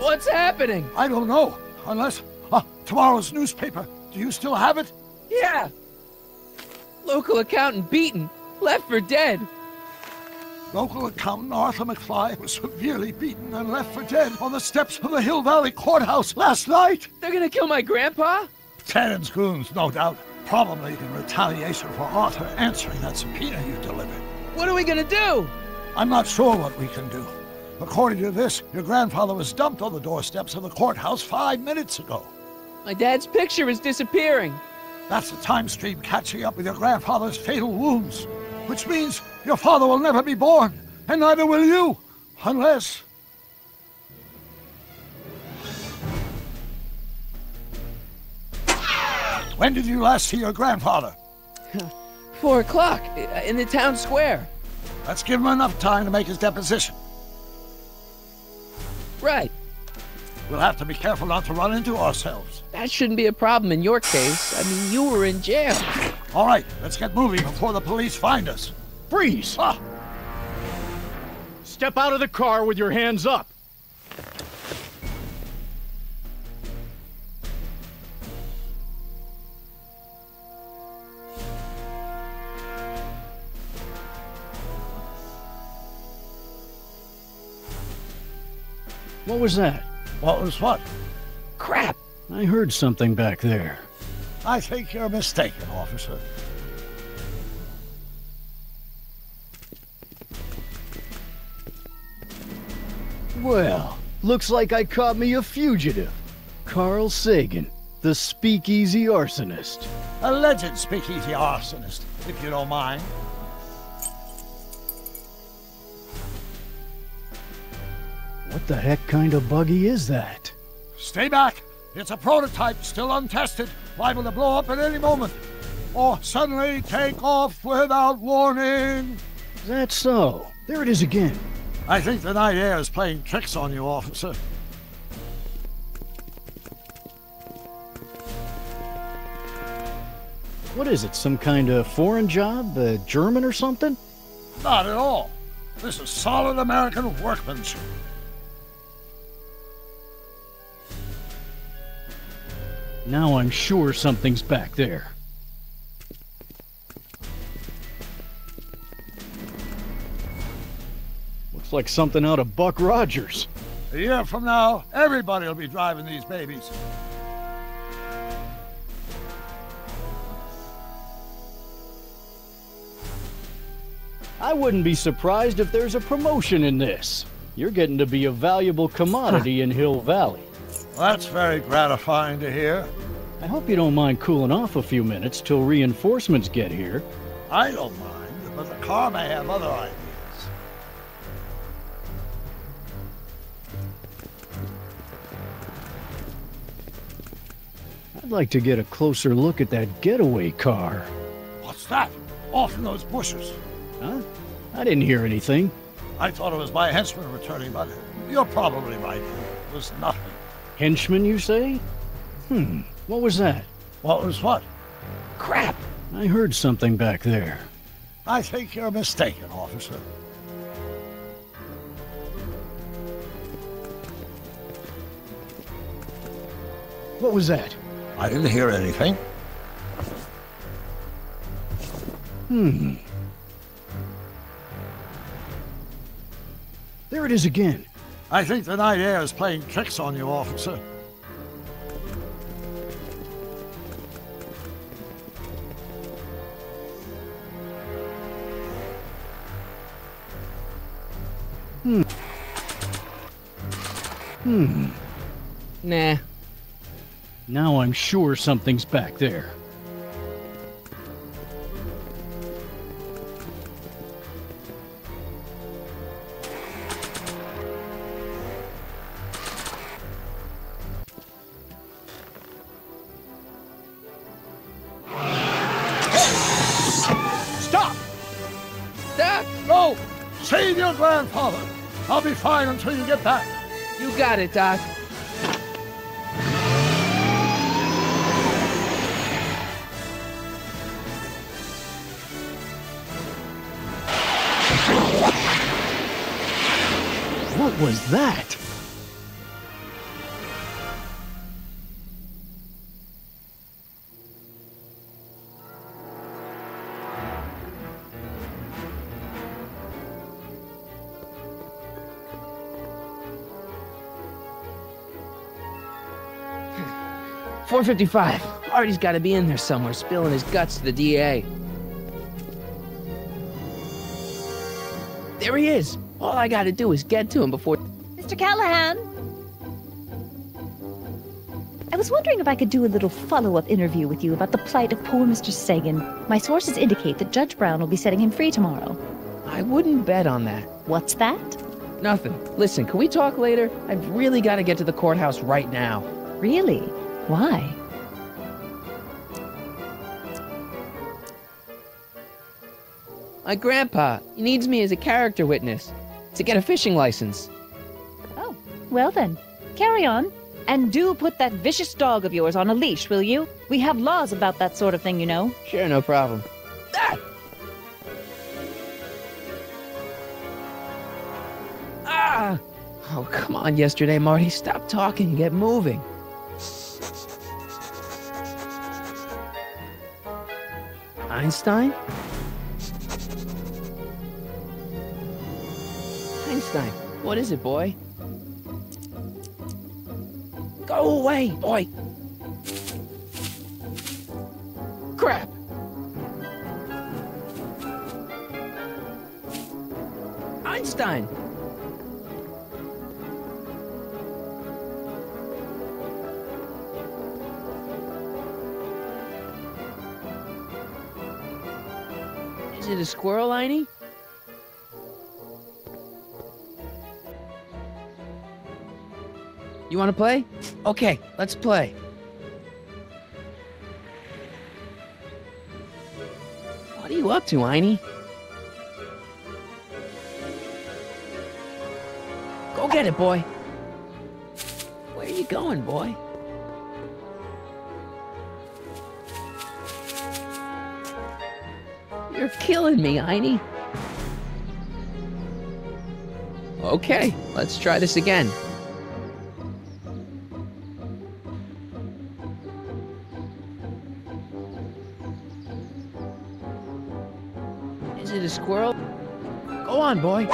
What's happening? I don't know. Unless... tomorrow's newspaper. Do you still have it? Yeah. Local accountant beaten. Left for dead. Local accountant Arthur McFly was severely beaten and left for dead on the steps of the Hill Valley Courthouse last night. They're gonna kill my grandpa? Tannen's goons, no doubt. Probably in retaliation for Arthur answering that subpoena you delivered. What are we gonna do? I'm not sure what we can do. According to this, your grandfather was dumped on the doorsteps of the courthouse 5 minutes ago. My dad's picture is disappearing. That's the time stream catching up with your grandfather's fatal wounds. Which means your father will never be born, and neither will you, unless... When did you last see your grandfather? 4 o'clock, in the town square. Let's give him enough time to make his deposition. Right. We'll have to be careful not to run into ourselves. That shouldn't be a problem in your case. I mean, you were in jail. All right, let's get moving before the police find us. Freeze! Ah! Step out of the car with your hands up. What was that? What was what? Crap! I heard something back there. I think you're mistaken, officer. Well, looks like I caught me a fugitive. Carl Sagan, the speakeasy arsonist. Alleged speakeasy arsonist, if you don't mind. What the heck kind of buggy is that? Stay back. It's a prototype, still untested, liable to blow up at any moment. Or suddenly take off without warning. That's so. There it is again. I think the night air is playing tricks on you, officer. What is it, some kind of foreign job? German or something? Not at all. This is solid American workmanship. Now I'm sure something's back there. Looks like something out of Buck Rogers. A year from now, everybody will be driving these babies. I wouldn't be surprised if there's a promotion in this. You're getting to be a valuable commodity in Hill Valley. Well, that's very gratifying to hear. I hope you don't mind cooling off a few minutes till reinforcements get here. I don't mind, but the car may have other ideas. I'd like to get a closer look at that getaway car. What's that? Off in those bushes. Huh? I didn't hear anything. I thought it was my henchman returning, but you're probably right. It was nothing. Henchman, you say? What was that? What was what? Crap! I heard something back there. I think you're mistaken, officer. What was that? I didn't hear anything. There it is again. I think the night air is playing tricks on you, officer. Nah. Now I'm sure something's back there. Stop! Doc! No! Save your grandfather! I'll be fine until you get back. You got it, Doc. What was that? 4:55. Artie's gotta be in there somewhere, spilling his guts to the DA. There he is. All I gotta do is get to him before... Mr. Callahan? I was wondering if I could do a little follow-up interview with you about the plight of poor Mr. Sagan. My sources indicate that Judge Brown will be setting him free tomorrow. I wouldn't bet on that. What's that? Nothing. Listen, can we talk later? I've really gotta get to the courthouse right now. Really? Why? My grandpa, he needs me as a character witness to get a fishing license. Oh, well then, carry on. And do put that vicious dog of yours on a leash, will you? We have laws about that sort of thing, you know. Sure, no problem. Ah! Ah! Oh, come on, yesterday, Marty. Stop talking and get moving. Einstein? Einstein, what is it, boy? Go away, boy! Crap! Einstein! Is it a squirrel, Einie? You want to play? Okay, let's play. What are you up to, Einie? Go get it, boy. Where are you going, boy? You're killing me, Einie. Okay, let's try this again. Is it a squirrel? Go on, boy.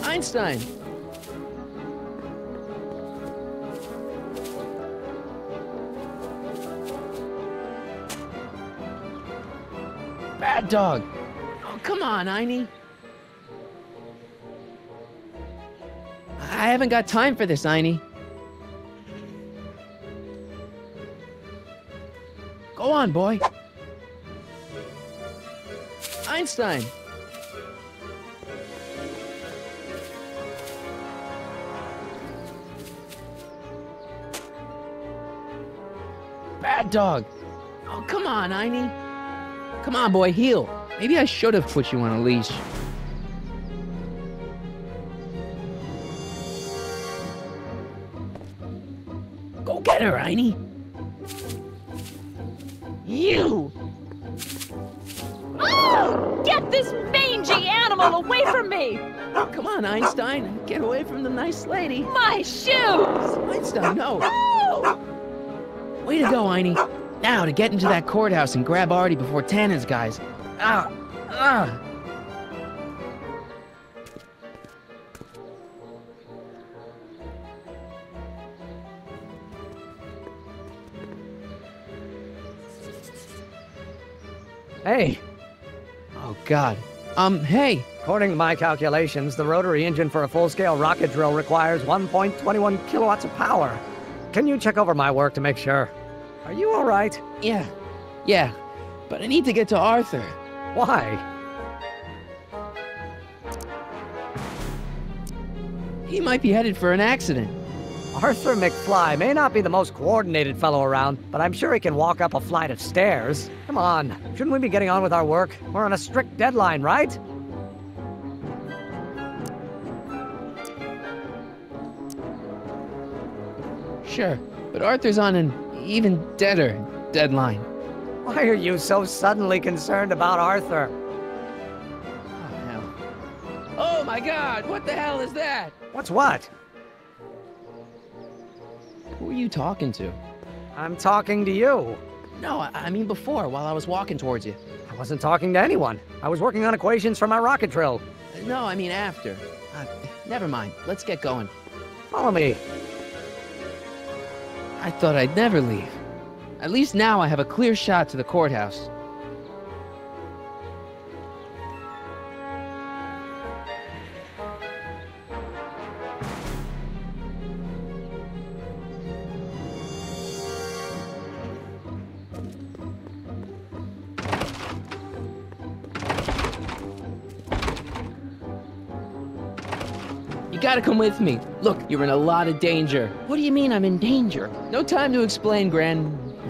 Einstein. Bad dog. Oh, come on, Einie. I haven't got time for this, Einie. Go on, boy. Einstein. Bad dog. Oh, come on, Einie. Come on, boy, heel. Maybe I should have put you on a leash. Go get her, Einie. You! Oh! Get this mangy animal away from me! Come on, Einstein. Get away from the nice lady. My shoes! Einstein, no. Oh! Way to go, Einie. Now to get into that courthouse and grab Artie before Tannen's guys. Ah! Ah! Hey, Oh, God. Hey. according to my calculations, the rotary engine for a full-scale rocket drill requires 1.21 kilowatts of power. Can you check over my work to make sure? Are you all right? Yeah. But I need to get to Arthur. Why? He might be headed for an accident. Arthur McFly may not be the most coordinated fellow around, but I'm sure he can walk up a flight of stairs. Come on, shouldn't we be getting on with our work? We're on a strict deadline, right? Sure, but Arthur's on an even deader deadline. Why are you so suddenly concerned about Arthur? Oh, hell. Oh, my God! What the hell is that? What's what? Who are you talking to? I'm talking to you. No, I mean before, while I was walking towards you. I wasn't talking to anyone. I was working on equations for my rocket drill. No, I mean after. Never mind. Let's get going. Follow me. I thought I'd never leave. At least now I have a clear shot to the courthouse. You gotta come with me. Look, you're in a lot of danger. What do you mean I'm in danger? No time to explain,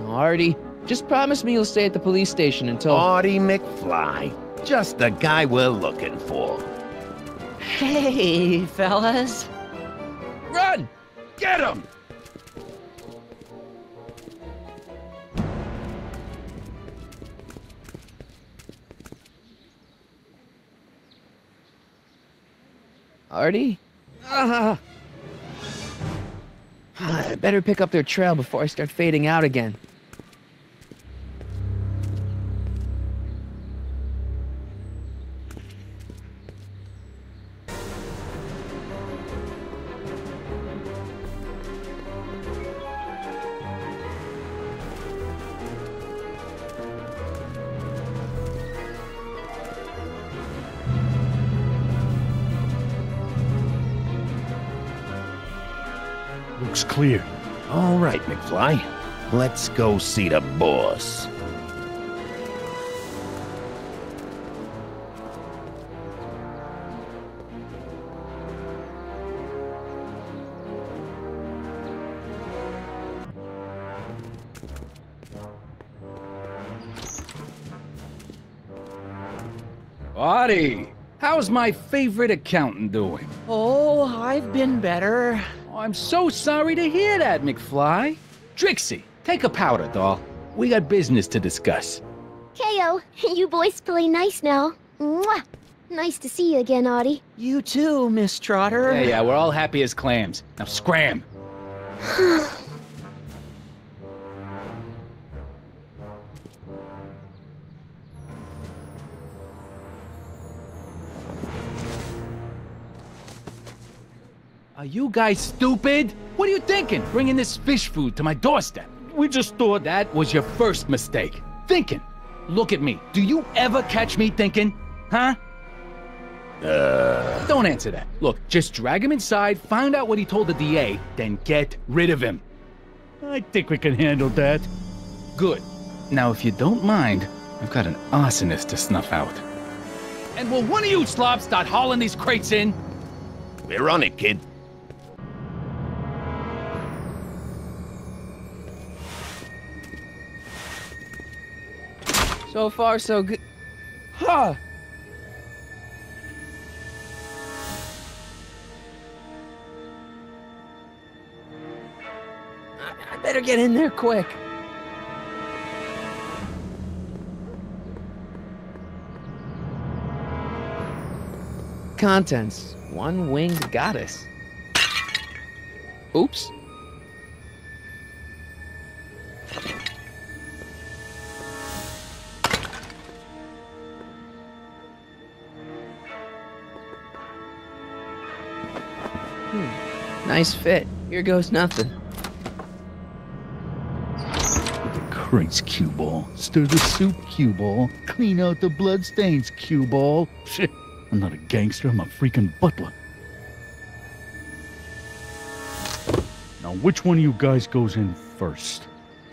Artie. Just promise me you'll stay at the police station until... Artie McFly. Just the guy we're looking for. Hey, fellas. Run! Get him! Artie? I better pick up their trail before I start fading out again. Looks clear. All right, McFly. Let's go see the boss. Artie, how's my favorite accountant doing? Oh, I've been better. Oh, I'm so sorry to hear that, McFly. Trixie, take a powder, doll. We got business to discuss. KO, you boys play nice now. Mwah! Nice to see you again, Audie. You too, Miss Trotter. Yeah, we're all happy as clams. Now scram. Are you guys stupid? What are you thinking, bringing this fish food to my doorstep? We just thought that was your first mistake. Thinking. Look at me. Do you ever catch me thinking? Huh? Don't answer that. Look, just drag him inside, find out what he told the DA, then get rid of him. I think we can handle that. Good. Now, if you don't mind, I've got an arsonist to snuff out. And will one of you slobs start hauling these crates in? We're on it, kid. So far, so good. Huh! I better get in there quick. Contents. One winged goddess. Oops. Nice fit. Here goes nothing. Put the crates, cue ball. Stir the soup, cue ball. Clean out the bloodstains, cue ball. Shit, I'm not a gangster, I'm a freaking butler. Now, which one of you guys goes in first?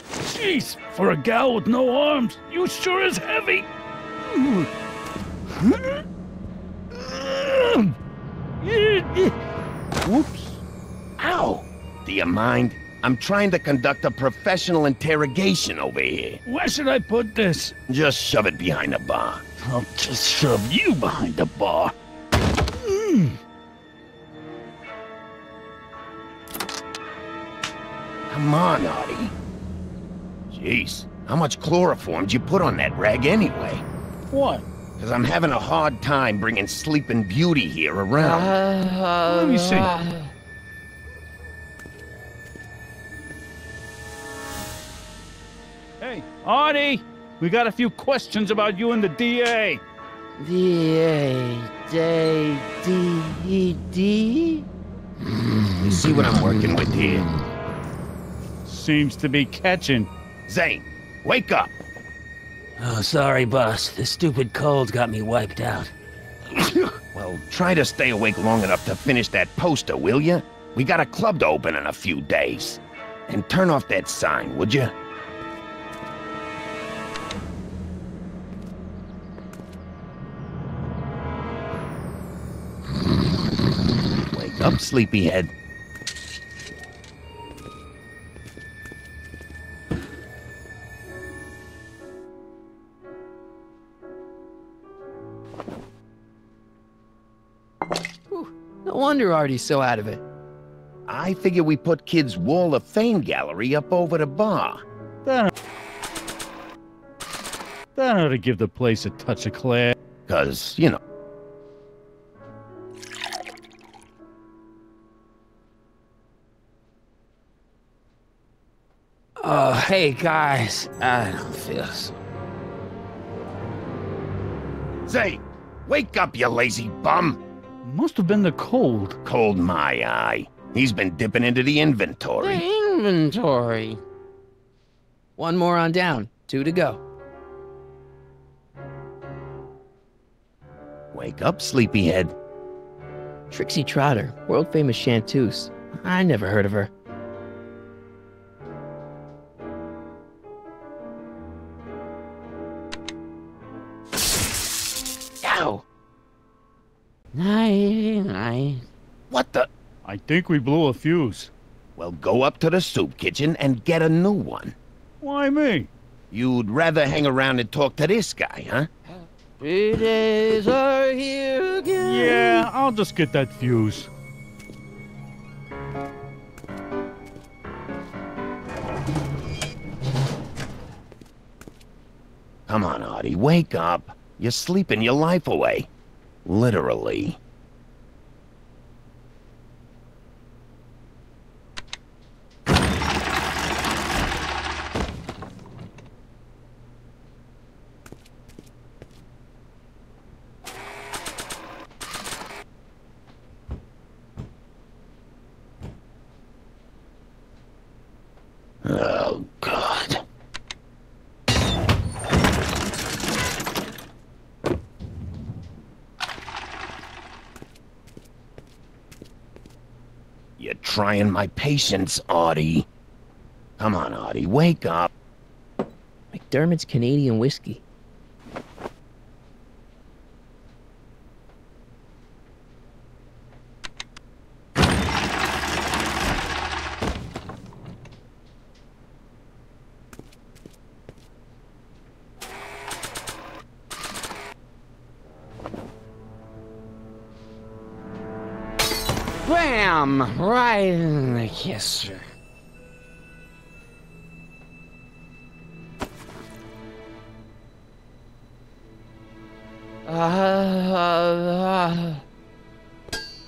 Jeez, for a gal with no arms, you sure is heavy. Whoops. Ow! Do you mind? I'm trying to conduct a professional interrogation over here. Where should I put this? Just shove it behind the bar. I'll just shove you behind the bar. Come on, Artie. Jeez, how much chloroform did you put on that rag anyway? What? Because I'm having a hard time bringing Sleeping Beauty here around. Let me see. Hey, Artie! We got a few questions about you and the DA. D-A-D-D? You see what I'm working with here? seems to be catching. Zane, wake up! Oh, sorry, boss. This stupid cold got me wiped out. Well, try to stay awake long enough to finish that poster, will you? We got a club to open in a few days. And turn off that sign, would you? Wake up, sleepyhead. No wonder Artie's so out of it. I figure we put Kid's Wall of Fame gallery up over the bar. That ought to give the place a touch of class. 'Cause, you know. Oh, hey, guys. I don't feel so... Zane, wake up, you lazy bum! Must have been the cold. Cold my eye. He's been dipping into the inventory. The inventory. One more on down. 2 to go. Wake up, sleepyhead. Trixie Trotter, world-famous chanteuse. I never heard of her. Ow! Night. What the? I think we blew a fuse. Well, go up to the soup kitchen and get a new one. Why me? You'd rather hang around and talk to this guy, huh? 3 days are here again. Yeah, I'll just get that fuse. Come on, Artie, wake up. You're sleeping your life away. Literally. Oh, God. You're trying my patience, Artie. Come on, Artie, wake up. McDermott's Canadian whiskey. Bam! Right in the kisser.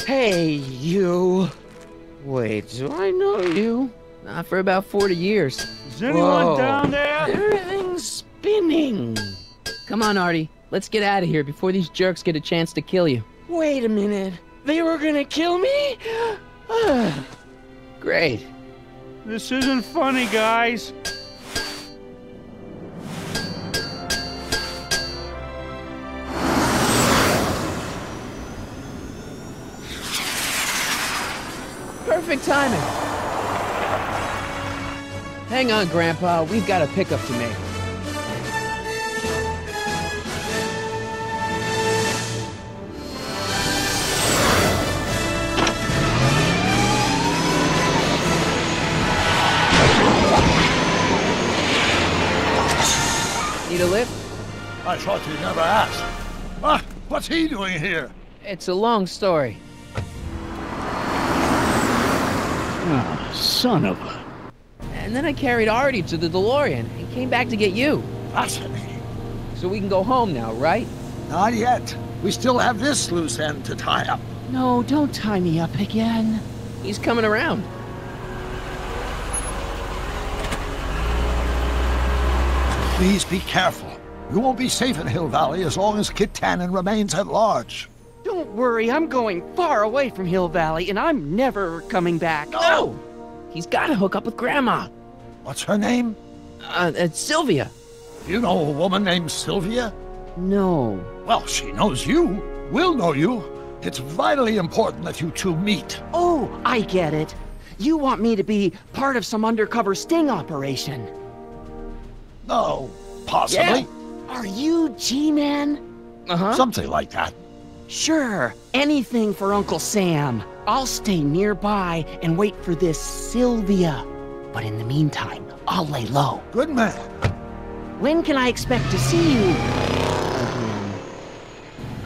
Hey, you. Wait, do I know you? Not for about 40 years. Is anyone Whoa. down there? Everything's spinning. Come on, Artie. Let's get out of here before these jerks get a chance to kill you. Wait a minute. They were gonna kill me? Great. This isn't funny, guys. Perfect timing. Hang on, Grandpa. We've got a pickup to make. Need a lift? I thought you'd never ask. Ah, what's he doing here? It's a long story. Ah, son of a... And then I carried Artie to the DeLorean and came back to get you. Fascinating. So we can go home now, right? Not yet. We still have this loose end to tie up. No, don't tie me up again. He's coming around. Please be careful. You won't be safe in Hill Valley as long as Kit Tannen remains at large. Don't worry, I'm going far away from Hill Valley, and I'm never coming back. No! He's got to hook up with Grandma. What's her name? It's Sylvia. You know a woman named Sylvia? No. Well, she knows you. We'll know you. It's vitally important that you two meet. Oh, I get it. You want me to be part of some undercover sting operation. No, possibly. Yeah. Are you G-Man? Uh-huh. Something like that. Sure, anything for Uncle Sam. I'll stay nearby and wait for this Sylvia. But in the meantime, I'll lay low. Good man. When can I expect to see you?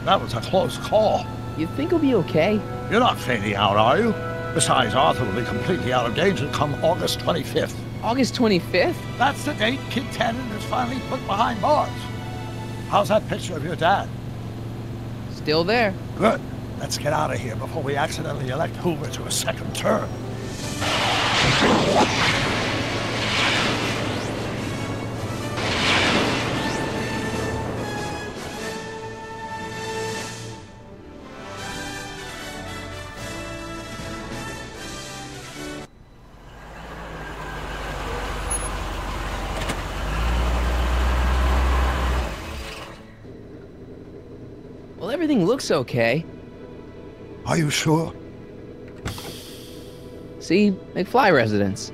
That was a close call. You think he'll be okay? You're not fading out, are you? Besides, Arthur will be completely out of danger come August 25th. August 25th? That's the date Kid Tannen is finally put behind bars. How's that picture of your dad? Still there. Good. Let's get out of here before we accidentally elect Hoover to a second term. Well, everything looks okay. Are you sure? See, McFly residence.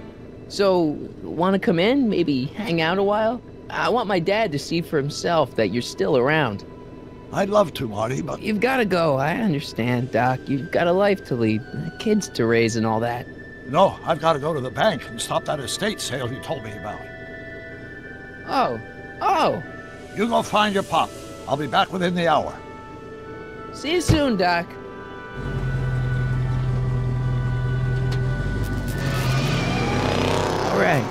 So, want to come in? Maybe hang out a while? I want my dad to see for himself that you're still around. I'd love to, Marty, but... You've got to go. I understand, Doc. You've got a life to lead, kids to raise and all that. No, I've got to go to the bank and stop that estate sale you told me about. Oh. You go find your pop. I'll be back within the hour. See you soon, Doc. All right.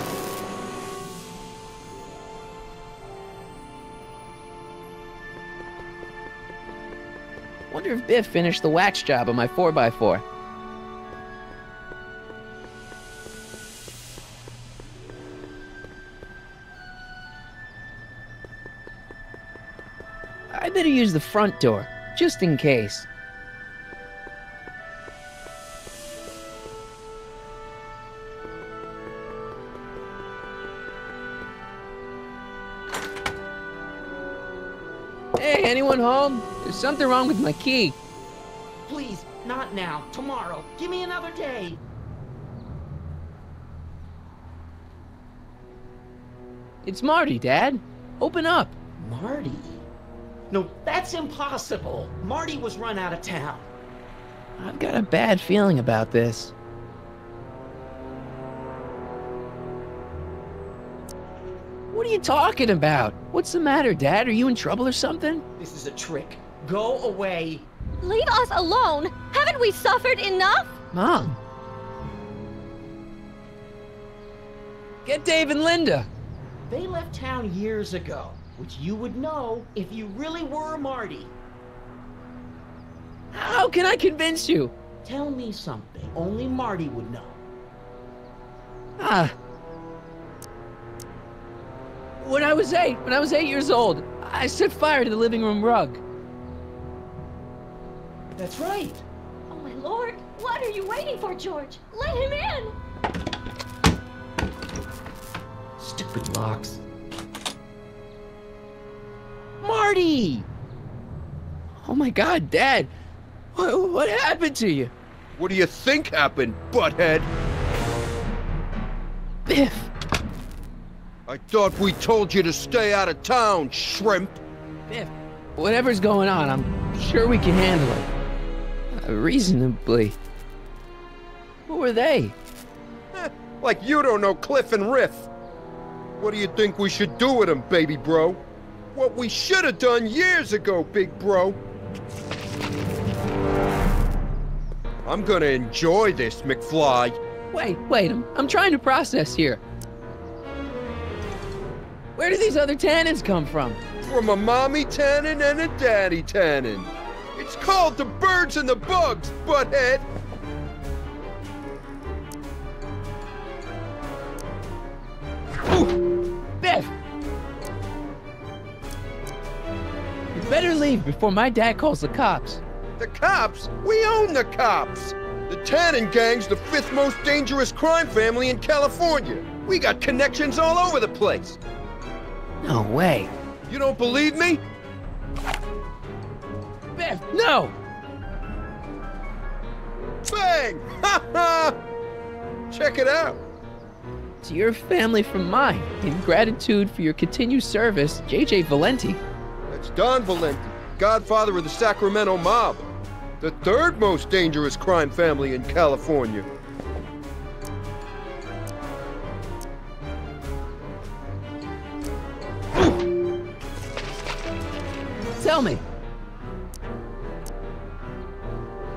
Wonder if Biff finished the wax job on my 4x4. I better use the front door, just in case. Hey, anyone home? There's something wrong with my key. Please, not now. Tomorrow. Give me another day. It's Marty, Dad. Open up. Marty? No, that's impossible. Marty was run out of town. I've got a bad feeling about this. What are you talking about? What's the matter, Dad? Are you in trouble or something? This is a trick. Go away. Leave us alone! Haven't we suffered enough? Mom. Get Dave and Linda. They left town years ago, which you would know if you really were Marty. How can I convince you? Tell me something only Marty would know. When I was 8 years old, I set fire to the living room rug. That's right. Oh my lord! What are you waiting for, George? Let him in! Stupid locks. Marty! Oh my God, Dad. What happened to you? What do you think happened, butthead? Biff. I thought we told you to stay out of town, shrimp. Biff, whatever's going on, I'm sure we can handle it. Reasonably. Who were they? Like you don't know Cliff and Riff. What do you think we should do with them, baby bro? What we should have done years ago, big bro. I'm gonna enjoy this, McFly. Wait, I'm trying to process here. Where do these other tannins come from? From a mommy tannin and a daddy tannin. It's called the birds and the bugs, butthead. Ooh, Biff! You better leave before my dad calls the cops. The cops? We own the cops! The Tannin Gang's the 5th most dangerous crime family in California. We got connections all over the place. No way. You don't believe me? Biff, no! Bang! Ha ha! Check it out. To your family from mine, in gratitude for your continued service, J.J. Valenti. That's Don Valenti, godfather of the Sacramento mob. The third most dangerous crime family in California. Tell me,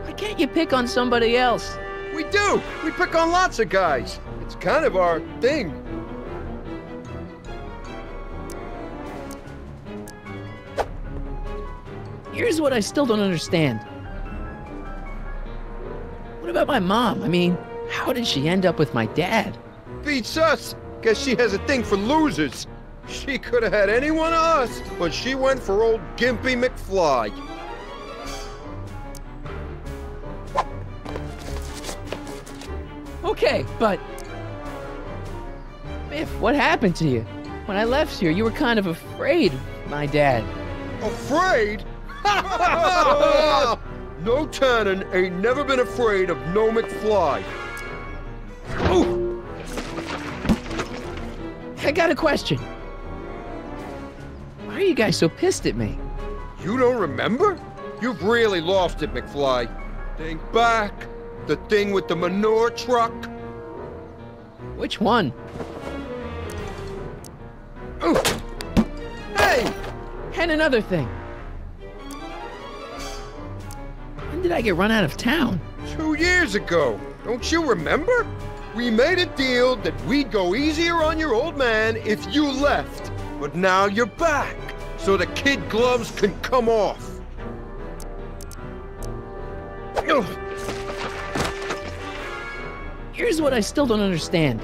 why can't you pick on somebody else? We do! We pick on lots of guys. It's kind of our thing. Here's what I still don't understand. What about my mom? I mean, how did she end up with my dad? Beats us. Guess she has a thing for losers. She could have had any one of us, but she went for old Gimpy McFly. Okay, but... Biff, what happened to you? When I left here, you were kind of afraid of my dad. Afraid? No Tannen ain't never been afraid of no McFly. Ooh! I got a question. Why are you guys so pissed at me? You don't remember? You've really lost it, McFly. Think back. The thing with the manure truck. Which one? Ooh. Hey! And another thing. When did I get run out of town? 2 years ago. Don't you remember? We made a deal that we'd go easier on your old man if you left. But now you're back, so the kid gloves can come off. Ugh. Here's what I still don't understand.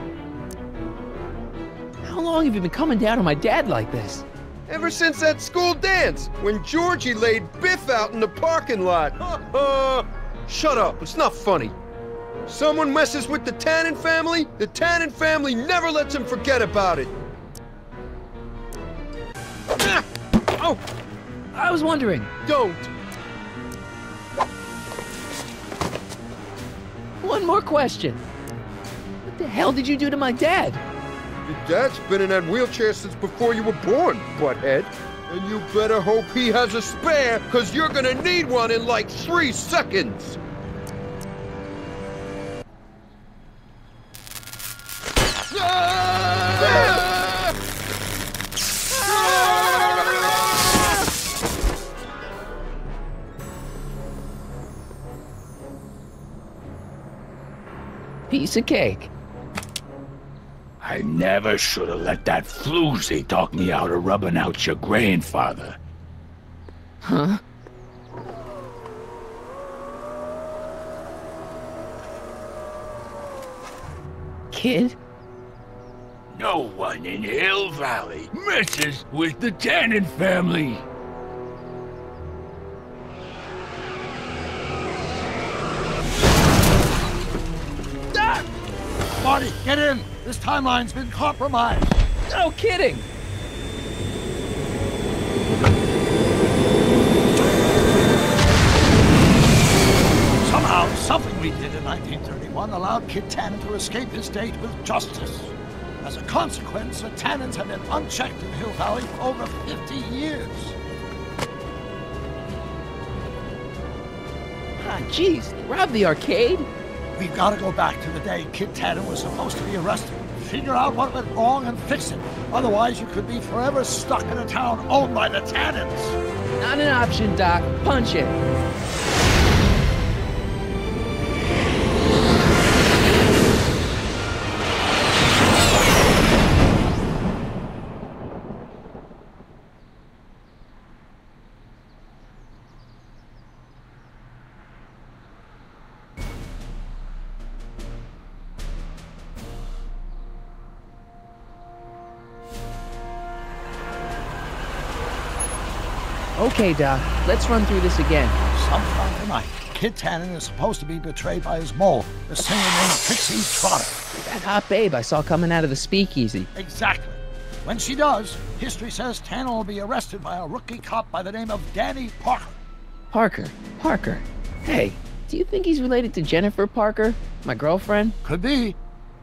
How long have you been coming down on my dad like this? Ever since that school dance, when Georgie laid Biff out in the parking lot. Shut up, it's not funny. Someone messes with the Tannen family never lets him forget about it. Ah! Oh! I was wondering. Don't. One more question. What the hell did you do to my dad? Your dad's been in that wheelchair since before you were born, butthead. And you better hope he has a spare, because you're gonna need one in like 3 seconds. Piece of cake. I never should have let that floozy talk me out of rubbing out your grandfather. Huh? Kid? No one in Hill Valley messes with the Tannen family. Marty, get in! This timeline's been compromised. No kidding! Somehow, something we did in 1931 allowed Kid Tannen to escape his fate with justice. As a consequence, the Tannens have been unchecked in Hill Valley for over 50 years. Ah, jeez, they robbed the arcade? We've got to go back to the day Kid Tannen was supposed to be arrested. Figure out what went wrong and fix it. Otherwise, you could be forever stuck in a town owned by the Tannens. Not an option, Doc. Punch it. Okay, Doc, let's run through this again. Sometimes tonight. Kid Tannen is supposed to be betrayed by his mole, the singer named Trixie Trotter. That hot babe I saw coming out of the speakeasy. Exactly. When she does, history says Tannen will be arrested by a rookie cop by the name of Danny Parker. Parker. Hey, do you think he's related to Jennifer Parker, my girlfriend? Could be.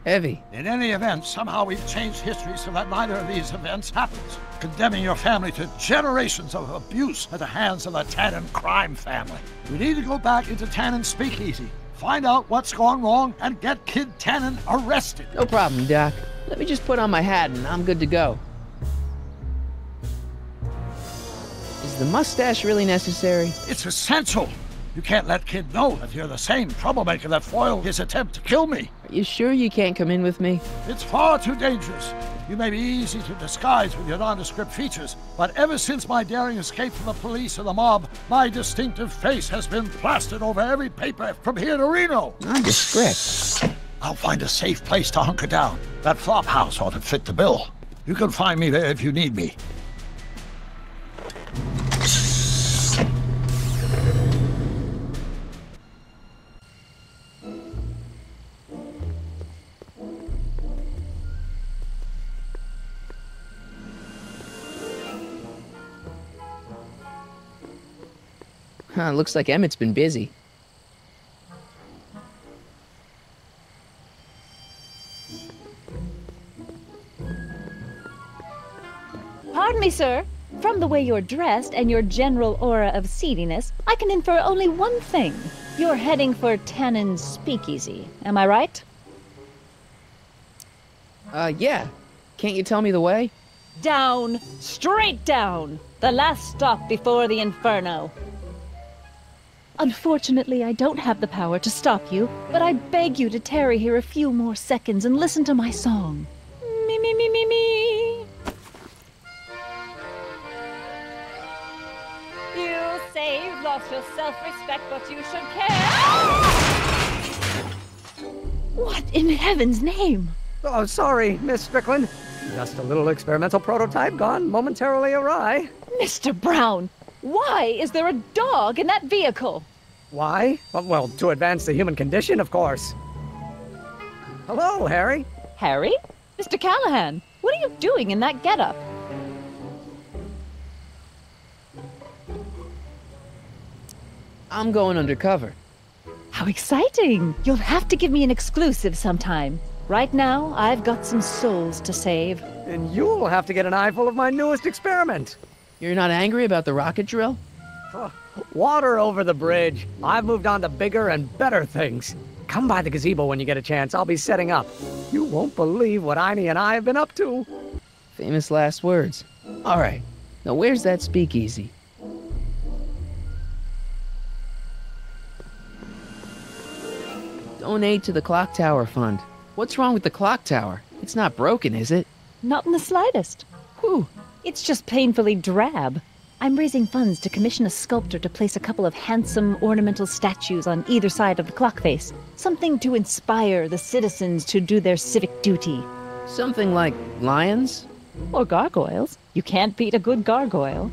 Heavy. In any event, somehow we've changed history so that neither of these events happens, condemning your family to generations of abuse at the hands of the Tannen crime family. We need to go back into Tannen's speakeasy, find out what's gone wrong, and get Kid Tannen arrested. No problem, Doc. Let me just put on my hat and I'm good to go. Is the mustache really necessary? It's essential. You can't let Kid know that you're the same troublemaker that foiled his attempt to kill me. Are you sure you can't come in with me? It's far too dangerous. You may be easy to disguise with your nondescript features, but ever since my daring escape from the police and the mob, my distinctive face has been plastered over every paper from here to Reno. Nondescript? I'll find a safe place to hunker down. That flop house ought to fit the bill. You can find me there if you need me. Looks like Emmett's been busy. Pardon me, sir. From the way you're dressed and your general aura of seediness, I can infer only one thing. You're heading for Tannen's speakeasy. Am I right? Yeah. Can't you tell me the way? Down. Straight down. The last stop before the inferno. Unfortunately, I don't have the power to stop you, but I beg you to tarry here a few more seconds and listen to my song. Me, me, me, me, me. You say you've lost your self-respect, but you should care. What in heaven's name? Oh, sorry, Miss Strickland. Just a little experimental prototype gone momentarily awry. Mr. Brown, why is there a dog in that vehicle? Why? Well, to advance the human condition, of course. Hello, Harry. Harry? Mr. Callahan, what are you doing in that getup? I'm going undercover. How exciting! You'll have to give me an exclusive sometime. Right now, I've got some souls to save. And you'll have to get an eyeful of my newest experiment. You're not angry about the rocket drill? Water over the bridge. I've moved on to bigger and better things. Come by the gazebo when you get a chance. I'll be setting up. You won't believe what Einie and I have been up to. Famous last words. All right. Now where's that speakeasy? Donate to the Clock Tower Fund. What's wrong with the clock tower? It's not broken, is it? Not in the slightest. Whew. It's just painfully drab. I'm raising funds to commission a sculptor to place a couple of handsome ornamental statues on either side of the clock face. Something to inspire the citizens to do their civic duty. Something like lions? Or gargoyles. You can't beat a good gargoyle.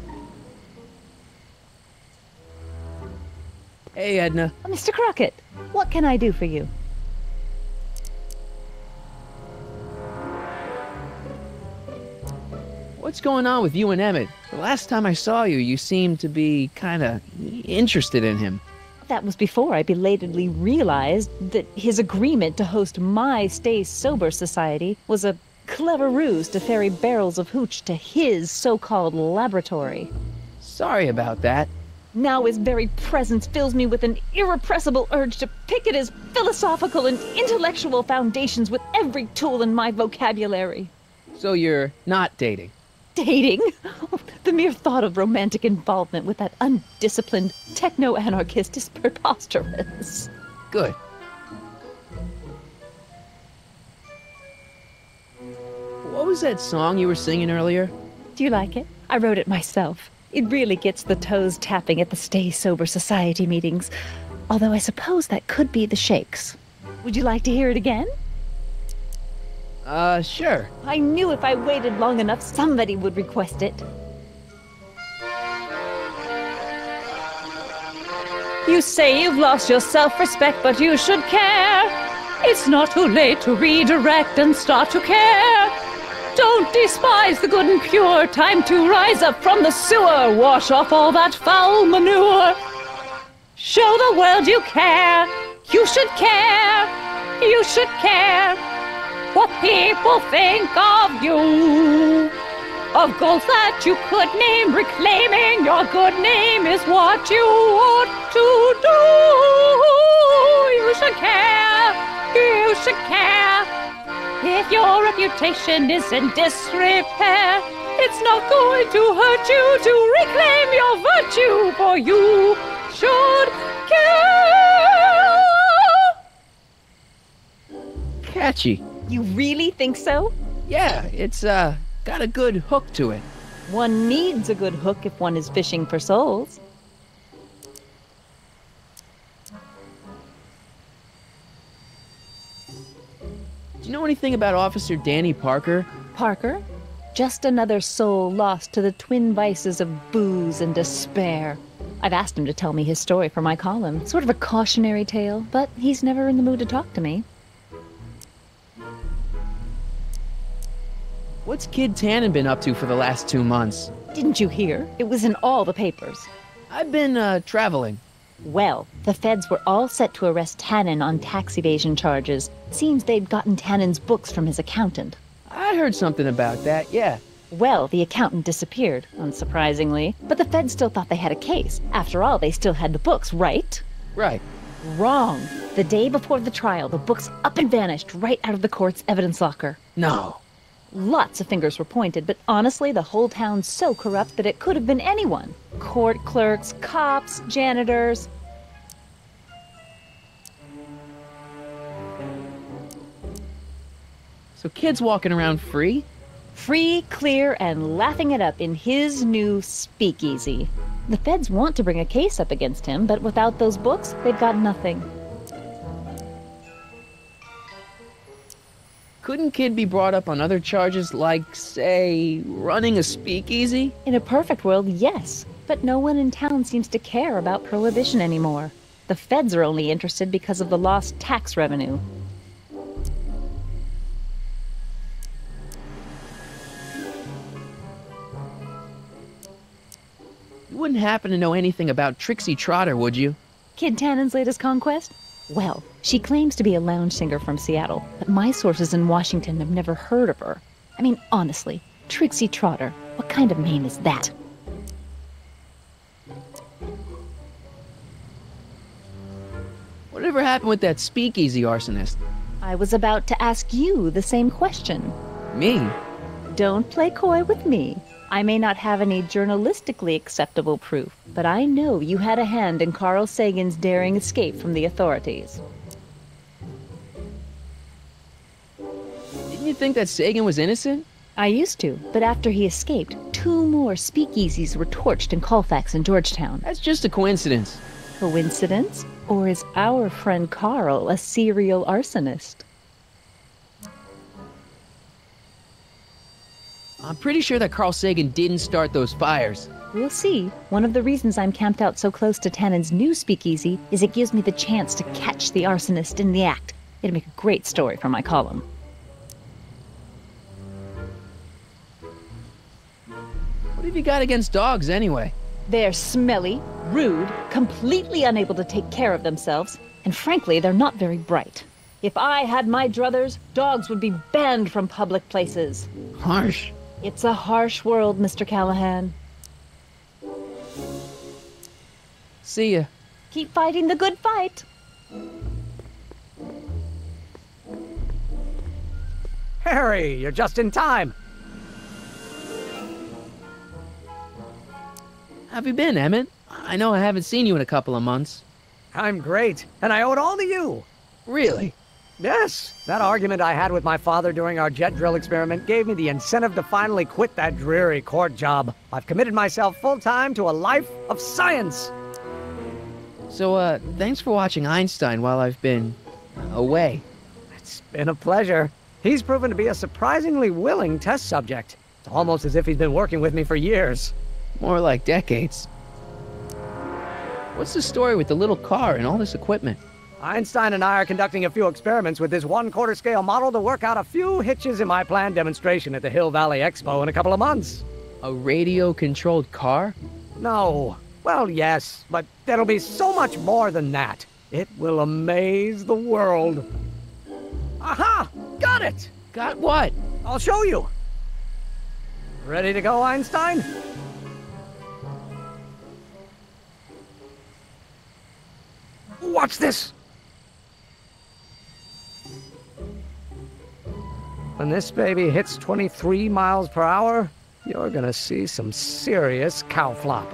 Hey, Edna. Mr. Crockett, what can I do for you? What's going on with you and Emmett? The last time I saw you, you seemed to be kinda interested in him. That was before I belatedly realized that his agreement to host my Stay Sober Society was a clever ruse to ferry barrels of hooch to his so-called laboratory. Sorry about that. Now his very presence fills me with an irrepressible urge to pick at his philosophical and intellectual foundations with every tool in my vocabulary. So you're not dating? Dating? The mere thought of romantic involvement with that undisciplined techno-anarchist is preposterous. Good. What was that song you were singing earlier? Do you like it? I wrote it myself. It really gets the toes tapping at the Stay Sober Society meetings. Although I suppose that could be the Shakes. Would you like to hear it again? Sure. I knew if I waited long enough, somebody would request it. You say you've lost your self-respect, but you should care. It's not too late to redirect and start to care. Don't despise the good and pure. Time to rise up from the sewer. Wash off all that foul manure. Show the world you care. You should care. You should care what people think of you. Of goals that you could name, reclaiming your good name is what you ought to do. You should care. You should care. If your reputation is in disrepair, it's not going to hurt you to reclaim your virtue, for you should care. Catchy. You really think so? Yeah, it's got a good hook to it. One needs a good hook if one is fishing for souls. Do you know anything about Officer Danny Parker? Parker? Just another soul lost to the twin vices of booze and despair. I've asked him to tell me his story for my column. Sort of a cautionary tale, but he's never in the mood to talk to me. What's Kid Tannen been up to for the last 2 months? Didn't you hear? It was in all the papers. I've been, traveling. Well, the feds were all set to arrest Tannen on tax evasion charges. Seems they'd gotten Tannen's books from his accountant. I heard something about that, yeah. Well, the accountant disappeared, unsurprisingly. But the feds still thought they had a case. After all, they still had the books, right? Right. Wrong. The day before the trial, the books up and vanished right out of the court's evidence locker. No. Lots of fingers were pointed, but honestly, the whole town's so corrupt that it could have been anyone. Court clerks, cops, janitors. So Kid's walking around free? Free, clear, and laughing it up in his new speakeasy. The feds want to bring a case up against him, but without those books, they've got nothing. Couldn't Kid be brought up on other charges like, say, running a speakeasy? In a perfect world, yes. But no one in town seems to care about prohibition anymore. The feds are only interested because of the lost tax revenue. You wouldn't happen to know anything about Trixie Trotter, would you? Kid Tannen's latest conquest? Well, she claims to be a lounge singer from Seattle, but my sources in Washington have never heard of her. I mean, honestly, Trixie Trotter, what kind of name is that? Whatever happened with that speakeasy arsonist? I was about to ask you the same question. Me? Don't play coy with me. I may not have any journalistically acceptable proof, but I know you had a hand in Carl Sagan's daring escape from the authorities. Didn't you think that Sagan was innocent? I used to, but after he escaped, 2 more speakeasies were torched in Colfax and Georgetown. That's just a coincidence. Coincidence? Or is our friend Carl a serial arsonist? I'm pretty sure that Carl Sagan didn't start those fires. We'll see. One of the reasons I'm camped out so close to Tannen's new speakeasy is it gives me the chance to catch the arsonist in the act. It'd make a great story for my column. What have you got against dogs, anyway? They're smelly, rude, completely unable to take care of themselves, and frankly, they're not very bright. If I had my druthers, dogs would be banned from public places. Harsh. It's a harsh world, Mr. Callahan. See ya. Keep fighting the good fight. Harry, you're just in time. How have you been, Emmett? I know I haven't seen you in a couple of months. I'm great, and I owe it all to you. Really? Yes, that argument I had with my father during our jet drill experiment gave me the incentive to finally quit that dreary court job. I've committed myself full-time to a life of science. So, thanks for watching Einstein while I've been away. It's been a pleasure. He's proven to be a surprisingly willing test subject. It's almost as if he's been working with me for years. More like decades. What's the story with the little car and all this equipment? Einstein and I are conducting a few experiments with this 1/4 scale model to work out a few hitches in my planned demonstration at the Hill Valley Expo in a couple of months. A radio-controlled car? No. Well, yes, but there'll be so much more than that. It will amaze the world. Aha! Got it! Got what? I'll show you. Ready to go, Einstein? Watch this! When this baby hits 23 miles per hour, you're gonna see some serious cow flop.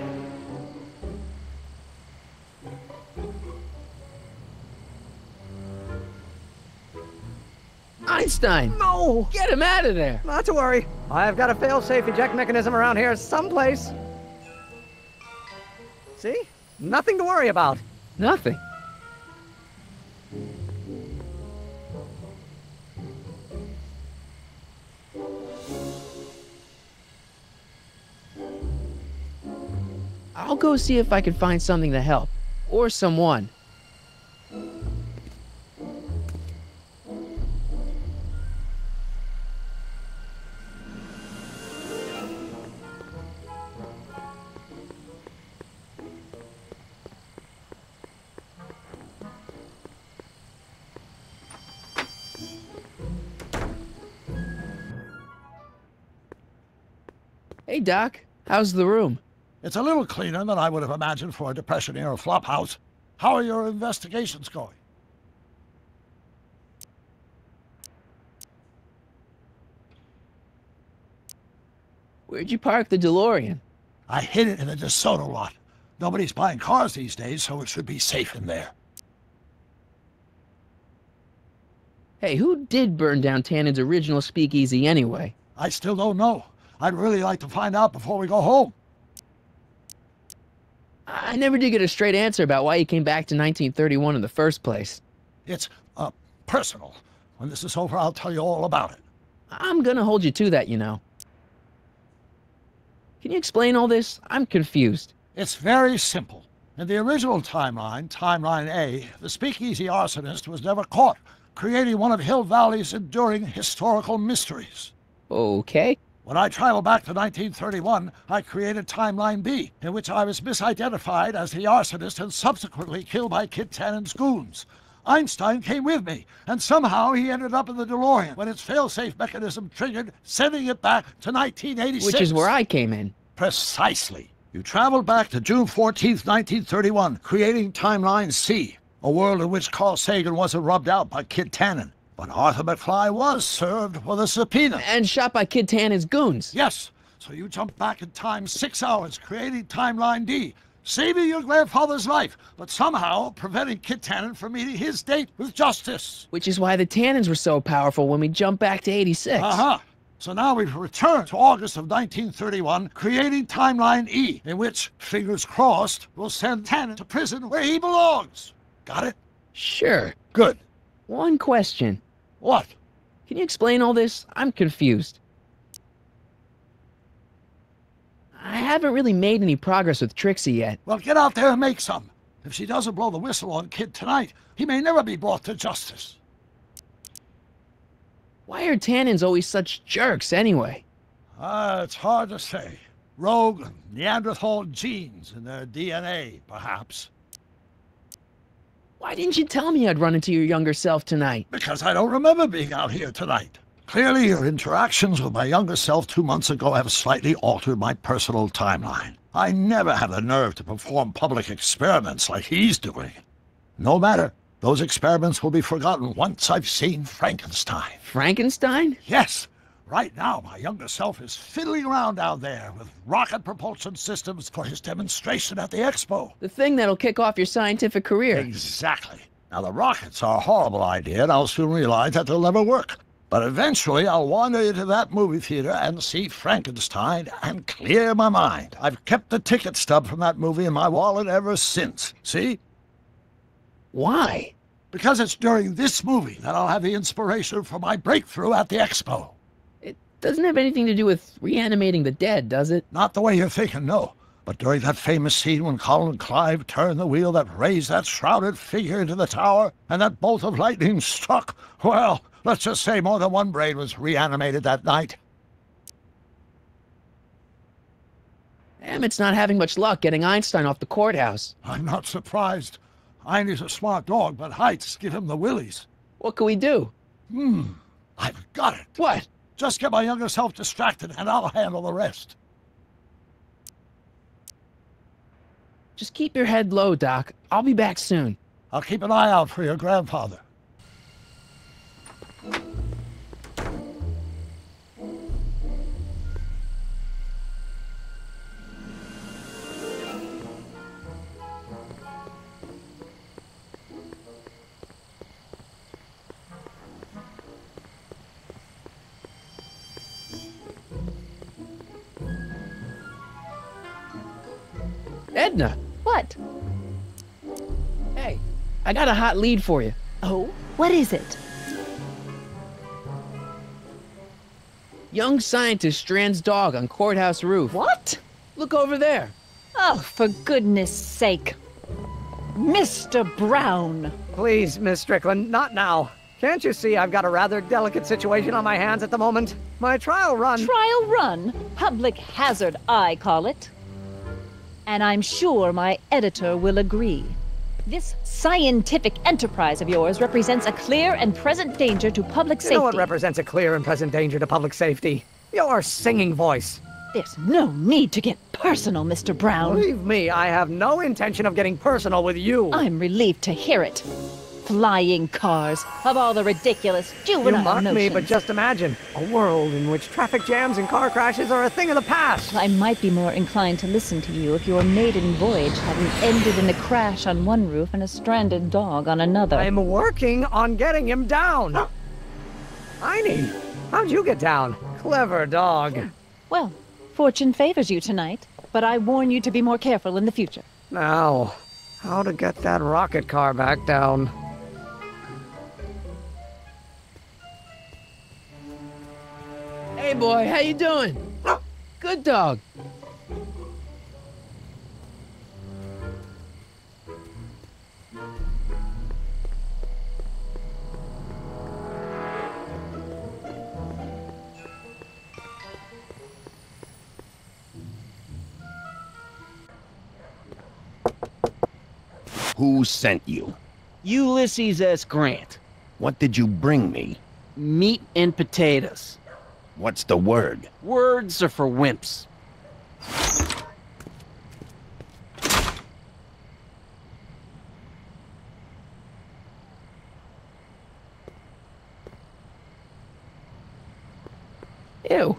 Einstein! No! Get him out of there! Not to worry. I've got a fail-safe eject mechanism around here someplace. See? Nothing to worry about. Nothing. I'll go see if I can find something to help. Or someone. Hey, Doc. How's the room? It's a little cleaner than I would have imagined for a Depression-era flophouse. How are your investigations going? Where'd you park the DeLorean? I hid it in the DeSoto lot. Nobody's buying cars these days, so it should be safe in there. Hey, who did burn down Tannen's original speakeasy anyway? I still don't know. I'd really like to find out before we go home. I never did get a straight answer about why you came back to 1931 in the first place. It's, personal. When this is over, I'll tell you all about it. I'm gonna hold you to that, you know. Can you explain all this? I'm confused. It's very simple. In the original timeline, Timeline A, the speakeasy arsonist was never caught, creating one of Hill Valley's enduring historical mysteries. Okay. When I traveled back to 1931, I created Timeline B, in which I was misidentified as the arsonist and subsequently killed by Kid Tannen's goons. Einstein came with me, and somehow he ended up in the DeLorean when its fail-safe mechanism triggered, sending it back to 1986. Which is where I came in. Precisely. You traveled back to June 14th, 1931, creating Timeline C, a world in which Carl Sagan wasn't rubbed out by Kid Tannen. But Arthur McFly was served with a subpoena. And shot by Kid Tannen's goons. Yes. So you jumped back in time 6 hours, creating Timeline D, saving your grandfather's life, but somehow preventing Kid Tannen from meeting his date with justice. Which is why the Tannens were so powerful when we jumped back to 86. Uh-huh. So now we've returned to August of 1931, creating Timeline E, in which, fingers crossed, we'll send Tannen to prison where he belongs. Got it? Sure. Good. One question. What? Can you explain all this? I'm confused. I haven't really made any progress with Trixie yet. Well, get out there and make some. If she doesn't blow the whistle on Kid tonight, he may never be brought to justice. Why are Tannens always such jerks anyway? It's hard to say. Rogue Neanderthal genes in their DNA, perhaps. Why didn't you tell me I'd run into your younger self tonight? Because I don't remember being out here tonight. Clearly, your interactions with my younger self 2 months ago have slightly altered my personal timeline. I never had the nerve to perform public experiments like he's doing. No matter. Those experiments will be forgotten once I've seen Frankenstein. Frankenstein? Yes. Right now, my younger self is fiddling around down there with rocket propulsion systems for his demonstration at the expo. The thing that'll kick off your scientific career. Exactly. Now, the rockets are a horrible idea, and I'll soon realize that they'll never work. But eventually, I'll wander into that movie theater and see Frankenstein and clear my mind. I've kept the ticket stub from that movie in my wallet ever since. See? Why? Because it's during this movie that I'll have the inspiration for my breakthrough at the expo. It doesn't have anything to do with reanimating the dead, does it? Not the way you're thinking, no. But during that famous scene when Colin Clive turned the wheel that raised that shrouded figure into the tower, and that bolt of lightning struck, well, let's just say more than one brain was reanimated that night. Emmett's not having much luck getting Einstein off the courthouse. I'm not surprised. Einstein's a smart dog, but heights give him the willies. What can we do? I've got it. What? Just get my younger self distracted, and I'll handle the rest. Just keep your head low, Doc. I'll be back soon. I'll keep an eye out for your grandfather. Edna! What? Hey, I got a hot lead for you. Oh? What is it? Young scientist strands dog on courthouse roof. What? Look over there. Oh, for goodness sake. Mr. Brown! Please, Miss Strickland, not now. Can't you see I've got a rather delicate situation on my hands at the moment? My trial run... Trial run? Public hazard, I call it. And I'm sure my editor will agree. This scientific enterprise of yours represents a clear and present danger to public safety. You know what represents a clear and present danger to public safety? Your singing voice. There's no need to get personal, Mr. Brown. Believe me, I have no intention of getting personal with you. I'm relieved to hear it. Flying cars, of all the ridiculous juvenile You mock notions. me, but just imagine a world in which traffic jams and car crashes are a thing of the past. I might be more inclined to listen to you if your maiden voyage hadn't ended in a crash on one roof and a stranded dog on another. I'm working on getting him down. Heine, how'd you get down? Clever dog. Well, fortune favors you tonight, but I warn you to be more careful in the future. Now, how to get that rocket car back down? Hey boy, how you doing? Good dog. Who sent you? Ulysses S. Grant. What did you bring me? Meat and potatoes. What's the word? Words are for wimps. Ew.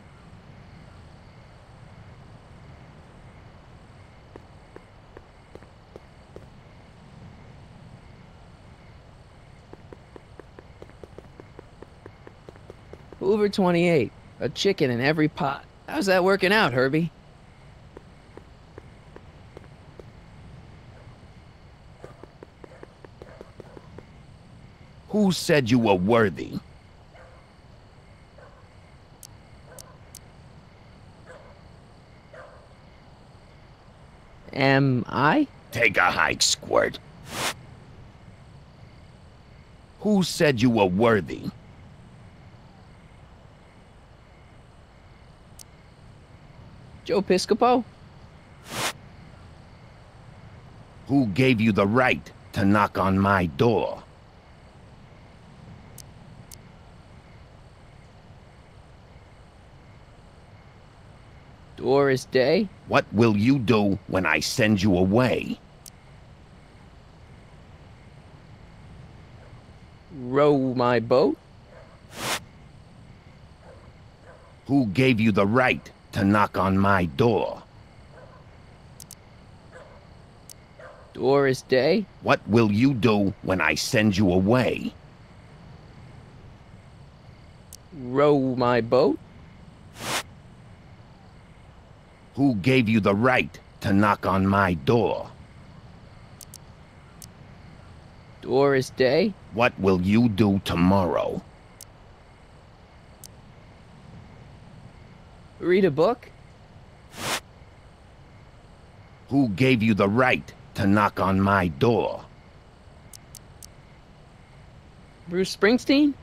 Hoover 28. A chicken in every pot. How's that working out, Herbie? Who said you were worthy? Am I? Take a hike, Squirt. Who said you were worthy? Joe Piscopo? Who gave you the right to knock on my door? Doris Day? What will you do when I send you away? Row my boat? Who gave you the right to knock on my door? Doris Day? What will you do when I send you away? Row my boat? Who gave you the right to knock on my door? Doris Day? What will you do tomorrow? Read a book? Who gave you the right to knock on my door? Bruce Springsteen?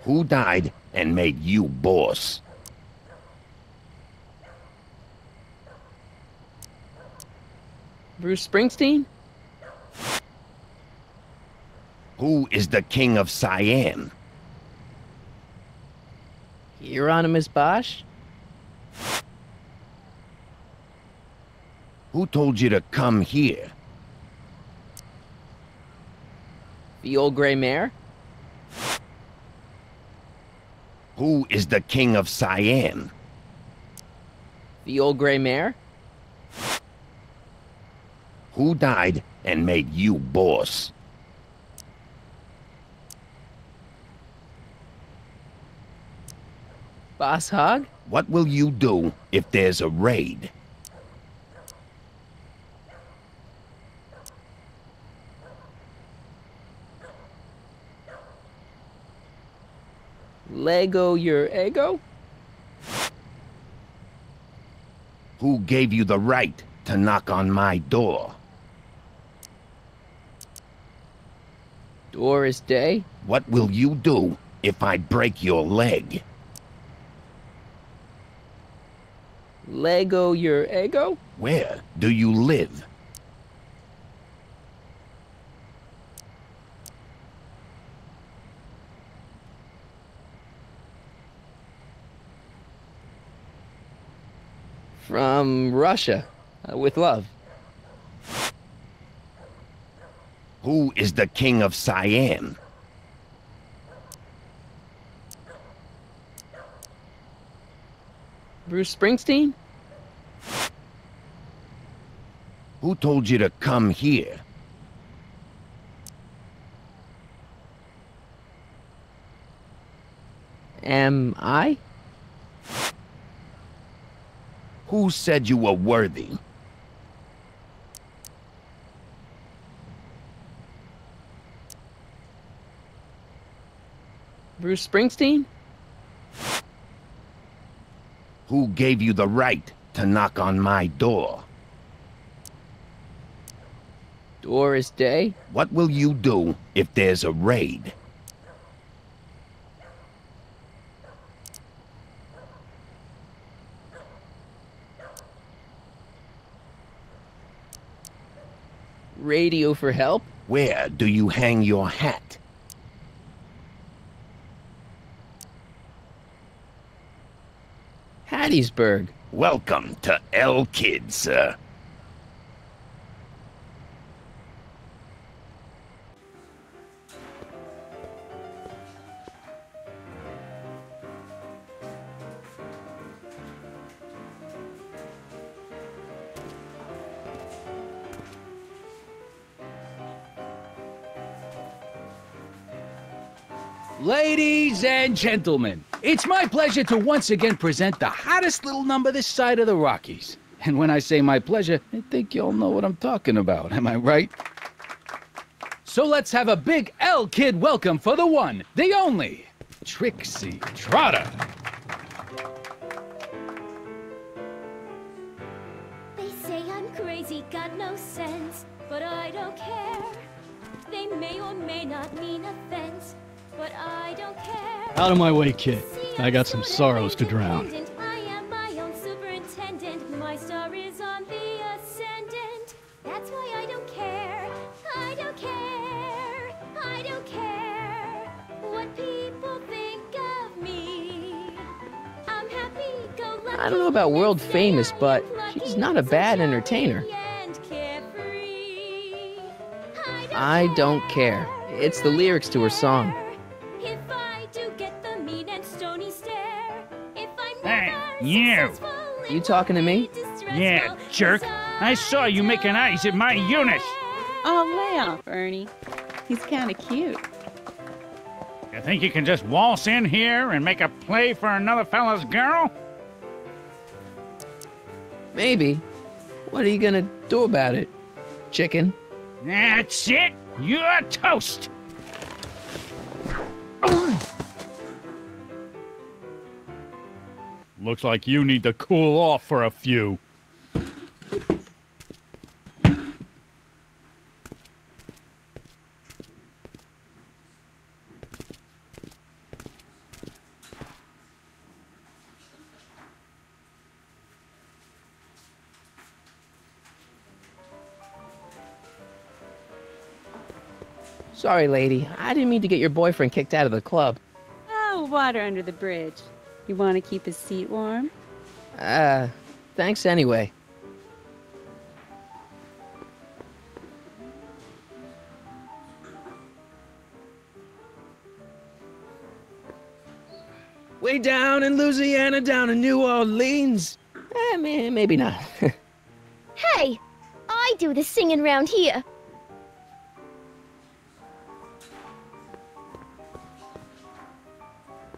Who died and made you boss? Bruce Springsteen? Who is the king of Siam? Hieronymus Bosch? Who told you to come here? The old gray mare? Who is the king of Siam? The old gray mare? Who died and made you boss? Boss Hogg? What will you do if there's a raid? Lego your ego? Who gave you the right to knock on my door? Doris Day? What will you do if I break your leg? Lego your ego? Where do you live? From Russia. With love. Who is the king of Siam? Bruce Springsteen? Who told you to come here? Am I? Who said you were worthy? Bruce Springsteen? Who gave you the right to knock on my door? Doris Day? What will you do if there's a raid? Radio for help? Where do you hang your hat? Hattiesburg. Welcome to L Kid, sir. Ladies and gentlemen, it's my pleasure to once again present the hottest little number this side of the Rockies. And when I say my pleasure, I think you'll know what I'm talking about, am I right? So let's have a big L Kid welcome for the one, the only, Trixie Trotter. They say I'm crazy, got no sense, but I don't care. They may or may not mean offense, but I don't care. Out of my way, kid. I got some sorrows to drown. I am my own superintendent. My star is on the ascendant. That's why I don't care. I don't care. I don't care what people think of me. I'm happy, go lucky. I don't know about world famous, but she's not a bad entertainer. I don't care. It's the lyrics to her song. You! You talking to me? Yeah, jerk. I saw you making eyes at my Eunice. Oh, lay off, Ernie. He's kind of cute. You think you can just waltz in here and make a play for another fella's girl? Maybe. What are you gonna do about it, chicken? That's it. You're toast. Looks like you need to cool off for a few. Sorry, lady. I didn't mean to get your boyfriend kicked out of the club. Oh, water under the bridge. You want to keep his seat warm? Thanks anyway. Way down in Louisiana, down in New Orleans. Maybe not. Hey! I do the singing round here.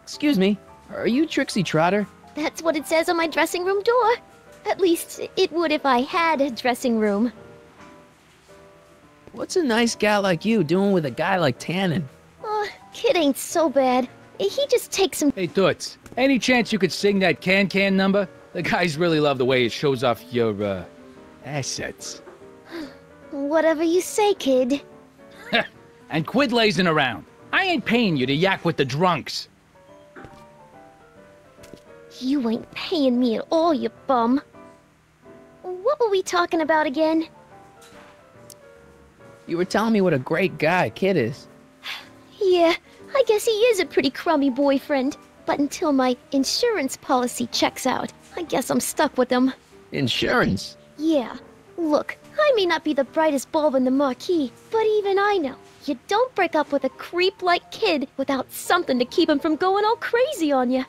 Excuse me, are you Trixie Trotter? That's what it says on my dressing room door. At least, it would if I had a dressing room. What's a nice gal like you doing with a guy like Tannen? Kid ain't so bad. He just takes some— Hey, Toots, any chance you could sing that can-can number? The guys really love the way it shows off your, assets. Whatever you say, kid. And quit lazing around. I ain't paying you to yak with the drunks. You ain't paying me at all, you bum. What were we talking about again? You were telling me what a great guy Kid is. Yeah, I guess he is a pretty crummy boyfriend. But until my insurance policy checks out, I guess I'm stuck with him. Insurance? Yeah. Look, I may not be the brightest bulb in the marquee, but even I know you don't break up with a creep like Kid without something to keep him from going all crazy on you.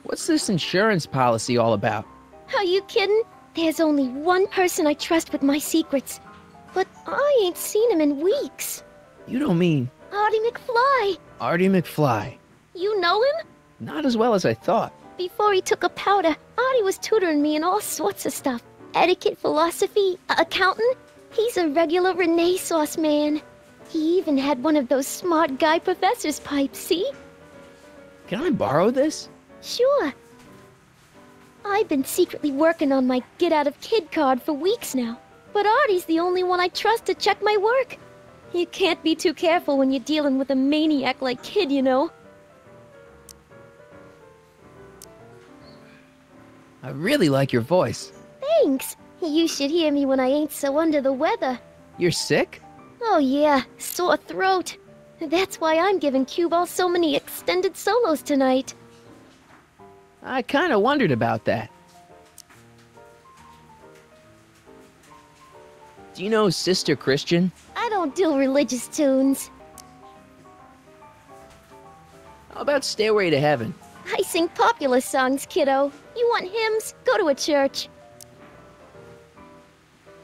What's this insurance policy all about? Are you kidding? There's only one person I trust with my secrets. But I ain't seen him in weeks. You don't mean... Artie McFly. Artie McFly. You know him? Not as well as I thought. Before he took a powder, Artie was tutoring me in all sorts of stuff. Etiquette, philosophy, accounting. He's a regular Renaissance man. He even had one of those smart guy professor's pipes, see? Can I borrow this? Sure. I've been secretly working on my Get Out of Kid card for weeks now. But Artie's the only one I trust to check my work. You can't be too careful when you're dealing with a maniac like Kid, you know. I really like your voice. Thanks. You should hear me when I ain't so under the weather. You're sick? Oh yeah, sore throat. That's why I'm giving Cue Ball so many extended solos tonight. I kinda wondered about that. Do you know Sister Christian? I don't do religious tunes. How about Stairway to Heaven? I sing popular songs, kiddo. You want hymns? Go to a church.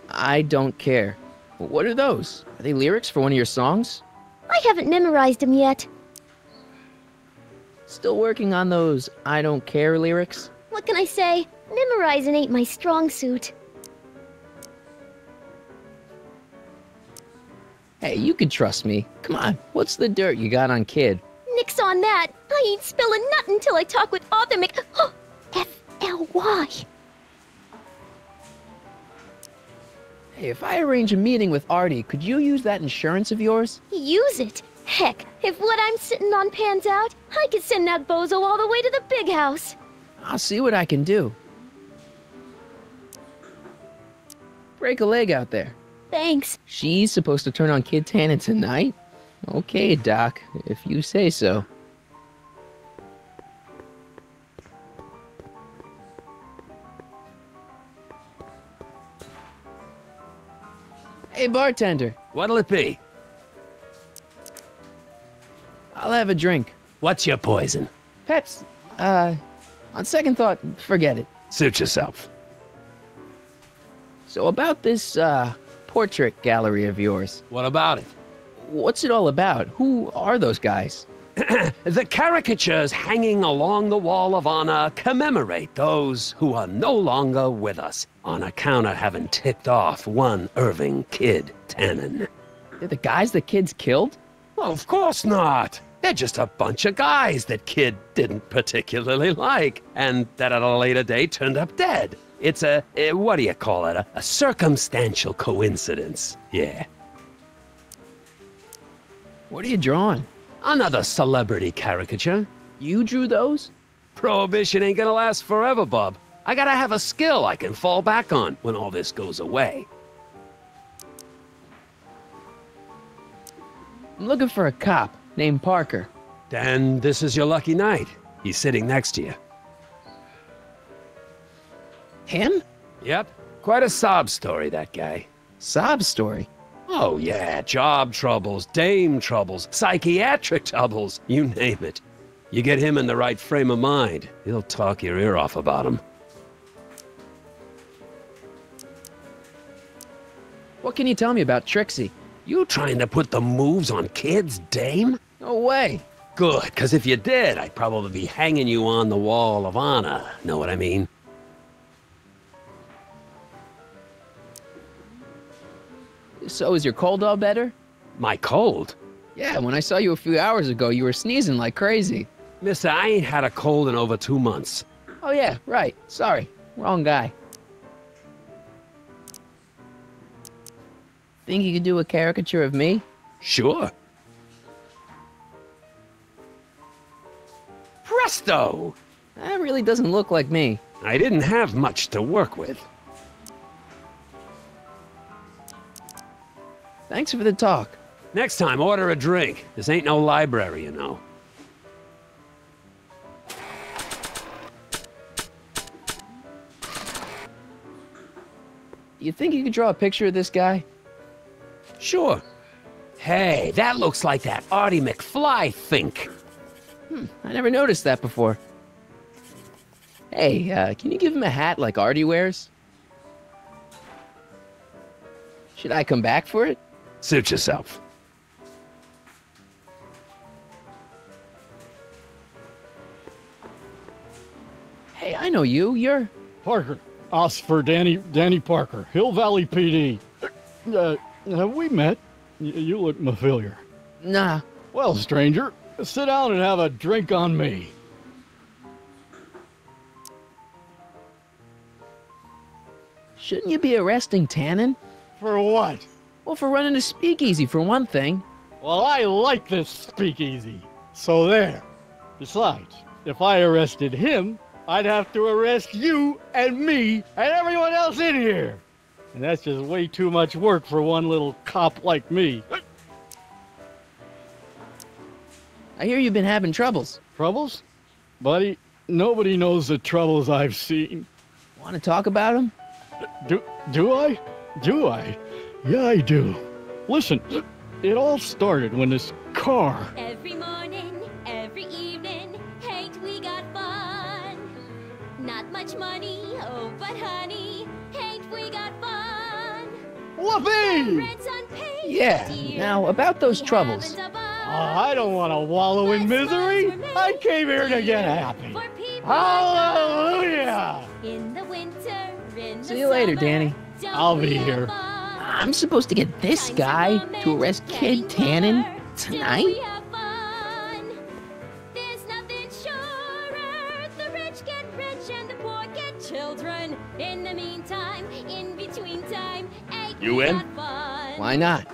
I don't care. What are those? Are they lyrics for one of your songs? I haven't memorized them yet. Still working on those I don't care lyrics? What can I say? Memorizing ain't my strong suit. Hey, you can trust me. Come on, what's the dirt you got on Kid? Nix on that. I ain't spilling nothing till I talk with Arthur F-L-Y. Hey, if I arrange a meeting with Artie, could you use that insurance of yours? Use it? Heck, if what I'm sitting on pans out, I could send that bozo all the way to the big house. I'll see what I can do. Break a leg out there. Thanks. She's supposed to turn on Kid Tannen tonight? Okay, Doc, if you say so. Hey, bartender. What'll it be? I'll have a drink. What's your poison? Peps. On second thought, forget it. Suit yourself. So about this, portrait gallery of yours. What about it? What's it all about? Who are those guys? The caricatures hanging along the wall of honor commemorate those who are no longer with us on account of having ticked off one Irving Kid Tannen. They're the guys the kids killed? Well, of course not. They're just a bunch of guys that Kid didn't particularly like, and that at a later date turned up dead. It's what do you call it? A circumstantial coincidence. Yeah. What are you drawing? Another celebrity caricature. You drew those? Prohibition ain't gonna last forever, Bub. I gotta have a skill I can fall back on when all this goes away. I'm looking for a cop named Parker. Dan, this is your lucky night. He's sitting next to you. Him? Yep. Quite a sob story, that guy. Sob story? Oh, yeah. Job troubles, dame troubles, psychiatric troubles, you name it. You get him in the right frame of mind, he'll talk your ear off about him. What can you tell me about Trixie? You trying to put the moves on Kid's dame? No way. Good, because if you did, I'd probably be hanging you on the wall of honor. Know what I mean? So is your cold all better? My cold? Yeah, when I saw you a few hours ago, you were sneezing like crazy. Mister, I ain't had a cold in over 2 months. Oh yeah, right. Sorry. Wrong guy. Think you could do a caricature of me? Sure. Presto! That really doesn't look like me. I didn't have much to work with. Thanks for the talk. Next time, order a drink. This ain't no library, you know. You think you could draw a picture of this guy? Sure. Hey, that looks like that Artie McFly think. I never noticed that before. Hey, can you give him a hat like Artie wears? Should I come back for it? Suit yourself. Hey, I know you. You're... Parker. Oscar Danny Parker. Hill Valley PD. Have we met? You look familiar. Nah. Well, stranger, sit down and have a drink on me. Shouldn't you be arresting Tannen? For what? Well, for running a speakeasy, for one thing. Well, I like this speakeasy. So there. Besides, if I arrested him, I'd have to arrest you and me and everyone else in here. And that's just way too much work for one little cop like me. I hear you've been having troubles. Troubles? Buddy, nobody knows the troubles I've seen. Want to talk about them? Do I? Do I? Yeah, I do. Listen, it all started when this car... Every morning, every evening, ain't we got fun? Not much money, oh, but honey, ain't we got fun? Whoopee! Yeah, now about those troubles. I don't want to wallow in misery. I came here to get happy. Hallelujah! In the winter, in the See you later, Danny. I'll be here. I'm supposed to get this guy to arrest Kid Tannen tonight? There's nothing surer. The rich get rich and the poor get children. In the meantime, in between time, ain't You we in? got fun? Why not?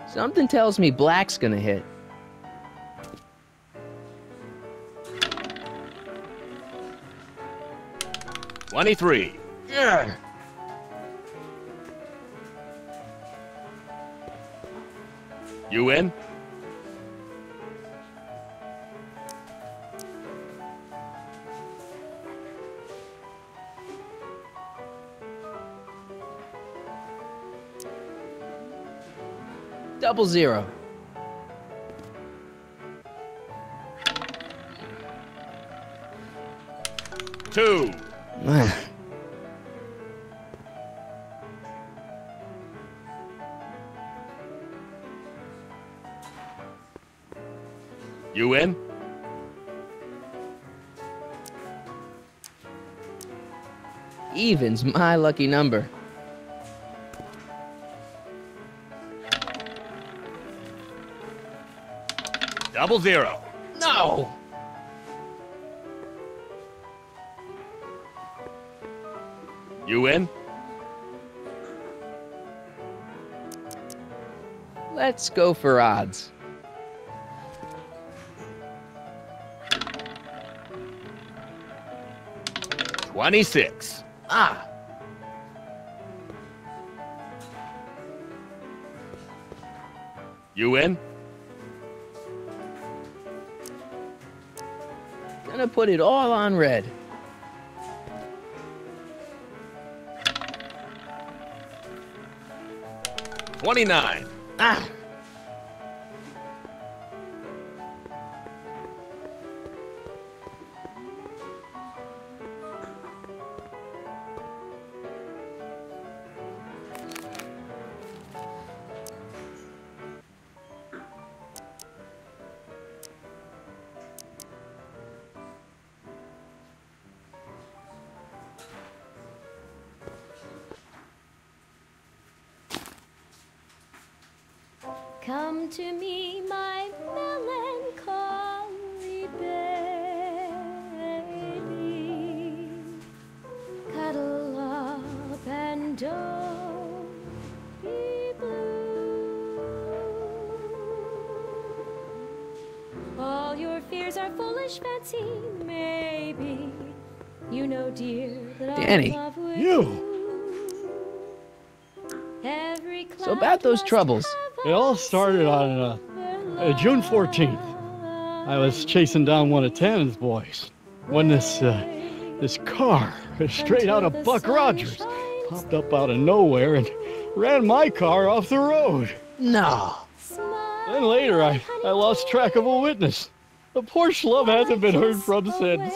Something tells me black's gonna hit. $23. Yeah. You in? $00. $2. You in? Even's my lucky number. Double zero. No! You win? Let's go for odds. $26. Ah! You win? Gonna put it all on red. $29. Ah! Come to me, my melancholy baby. Cuddle up and don't be blue. All your fears are foolish fancy, maybe. You know, dear, that Danny. I'm in love with You! Every So about those troubles. It all started on June 14th. I was chasing down one of Tannen's boys when this car, straight out of Buck Rogers, popped up out of nowhere and ran my car off the road. No. Then later, I lost track of a witness. The poor schlub hasn't been heard from since.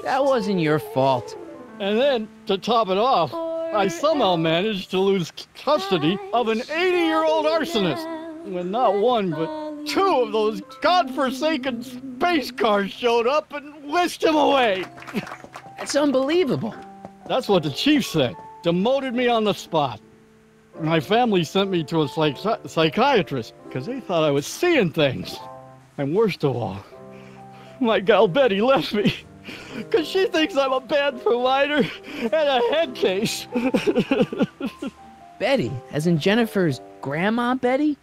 That wasn't your fault. And then, to top it off, I somehow managed to lose custody of an 80-year-old arsonist when not one, but two of those godforsaken space cars showed up and whisked him away. That's unbelievable. That's what the chief said. Demoted me on the spot. My family sent me to a psychiatrist because they thought I was seeing things. And worst of all, my gal Betty left me. Because she thinks I'm a bad provider and a head case. Betty, as in Jennifer's grandma Betty?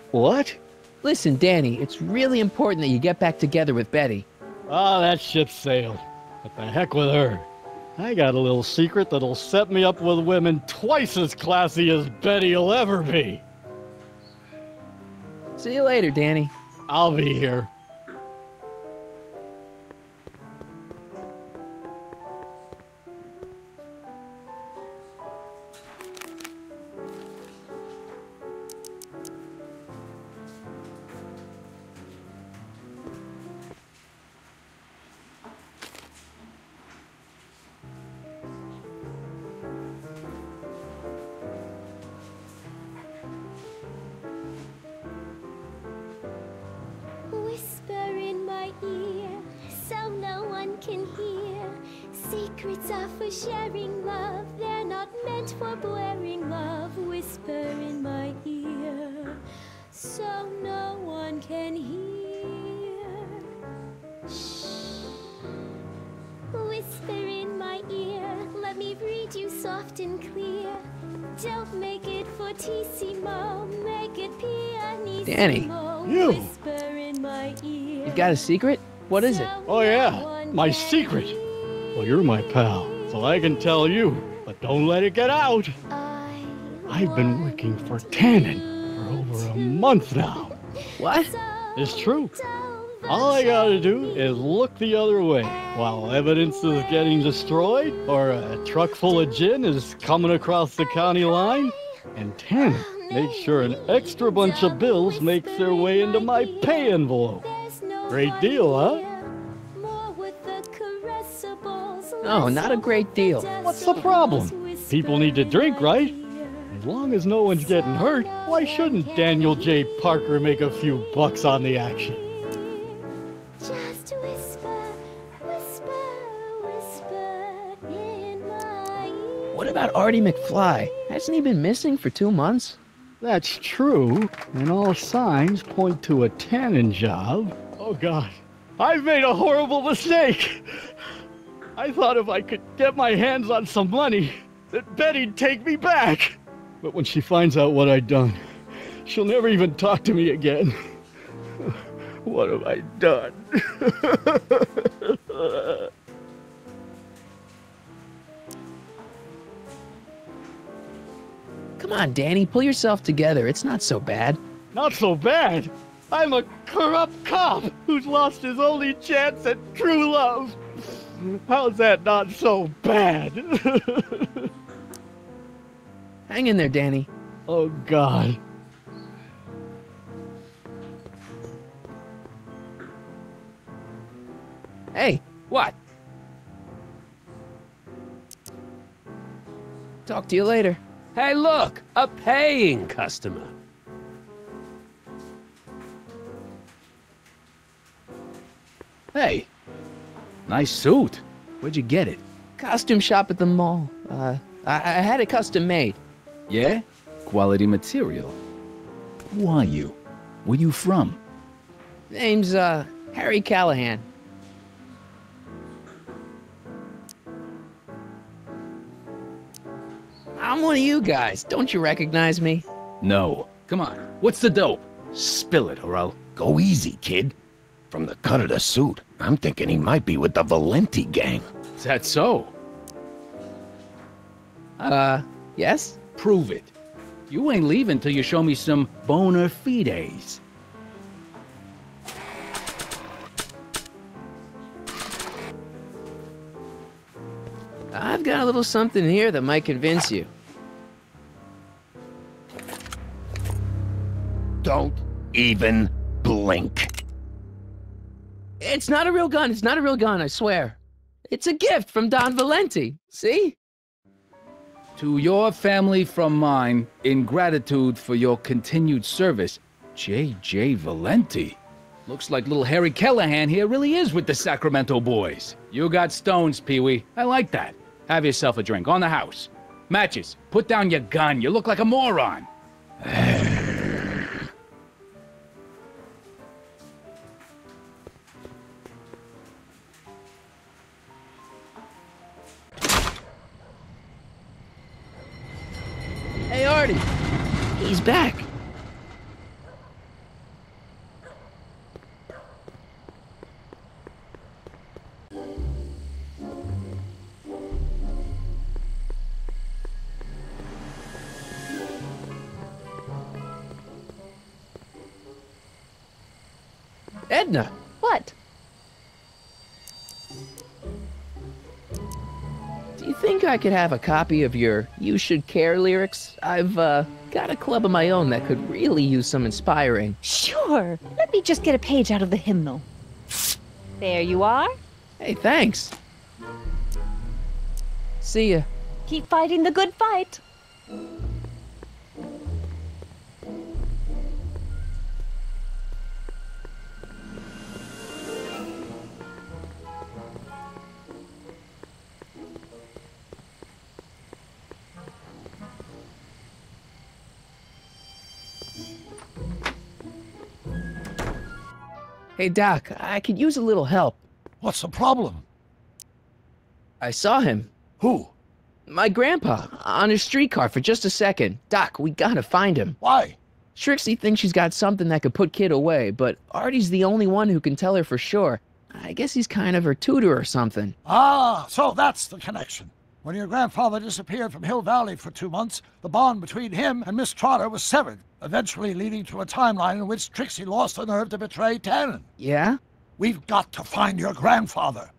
What? Listen, Danny, it's really important that you get back together with Betty. Ah, that ship sailed. What the heck with her? I got a little secret that'll set me up with women twice as classy as Betty will ever be. See you later, Danny. I'll be here. Whisper in my ear, so no one can hear. Secrets are for sharing love, they're not meant for blaring love. Whisper in my ear, so no one can hear. Shh. Whisper in my ear, let me read you soft and clear. Don't make it fortissimo, make it pianissimo. Danny. You. Whisper in my ear. You got a secret? What is it? Oh yeah, my secret. Well, you're my pal, so I can tell you, but don't let it get out. I've been working for Tannen for over a month now. What? It's true. All I gotta do is look the other way while evidence is getting destroyed or a truck full of gin is coming across the county line, and Tannen makes sure an extra bunch of bills makes their way into my pay envelope. Great deal, huh? No, not a great deal. What's the problem? People need to drink, right? As long as no one's getting hurt, why shouldn't Daniel J. Parker make a few bucks on the action? Just whisper, whisper, whisper what about Artie McFly? Hasn't he been missing for 2 months? That's true, and all signs point to a tanning job. Oh God, I've made a horrible mistake. I thought if I could get my hands on some money, that Betty'd take me back. But when she finds out what I'd done, she'll never even talk to me again. What have I done? Come on, Danny, pull yourself together. It's not so bad. Not so bad. I'm a corrupt cop who's lost his only chance at true love. How's that not so bad? Hang in there, Danny. Oh, God. Hey, what? Talk to you later. Hey, look, a paying customer. Hey, nice suit. Where'd you get it? Costume shop at the mall. I had it custom made. Yeah? Quality material. Who are you? Where you from? Name's, Harry Callahan. I'm one of you guys. Don't you recognize me? No. Come on. What's the dope? Spill it, or I'll... Go easy, kid. From the cut of the suit, I'm thinking he might be with the Valenti gang. Is that so? Yes? Prove it. You ain't leaving till you show me some bona fides. I've got a little something here that might convince you. Don't even blink. It's not a real gun. It's not a real gun, I swear. It's a gift from Don Valenti. See? To your family from mine, in gratitude for your continued service, J.J. Valenti. Looks like little Harry Callahan here really is with the Sacramento boys. You got stones, Pee-wee. I like that. Have yourself a drink, on the house. Matches, put down your gun. You look like a moron. Hey, Artie. He's back. Edna. What? Do you think I could have a copy of your You Should Care lyrics? I've, got a club of my own that could really use some inspiring. Sure. Let me just get a page out of the hymnal. There you are. Hey, thanks. See ya. Keep fighting the good fight. Hey, Doc, I could use a little help. What's the problem? I saw him. Who? My grandpa, on his streetcar for just a second. Doc, we gotta find him. Why? Trixie thinks she's got something that could put Kid away, but Artie's the only one who can tell her for sure. I guess he's kind of her tutor or something. Ah, so that's the connection. When your grandfather disappeared from Hill Valley for 2 months, the bond between him and Miss Trotter was severed, eventually leading to a timeline in which Trixie lost the nerve to betray Tannen. Yeah? We've got to find your grandfather.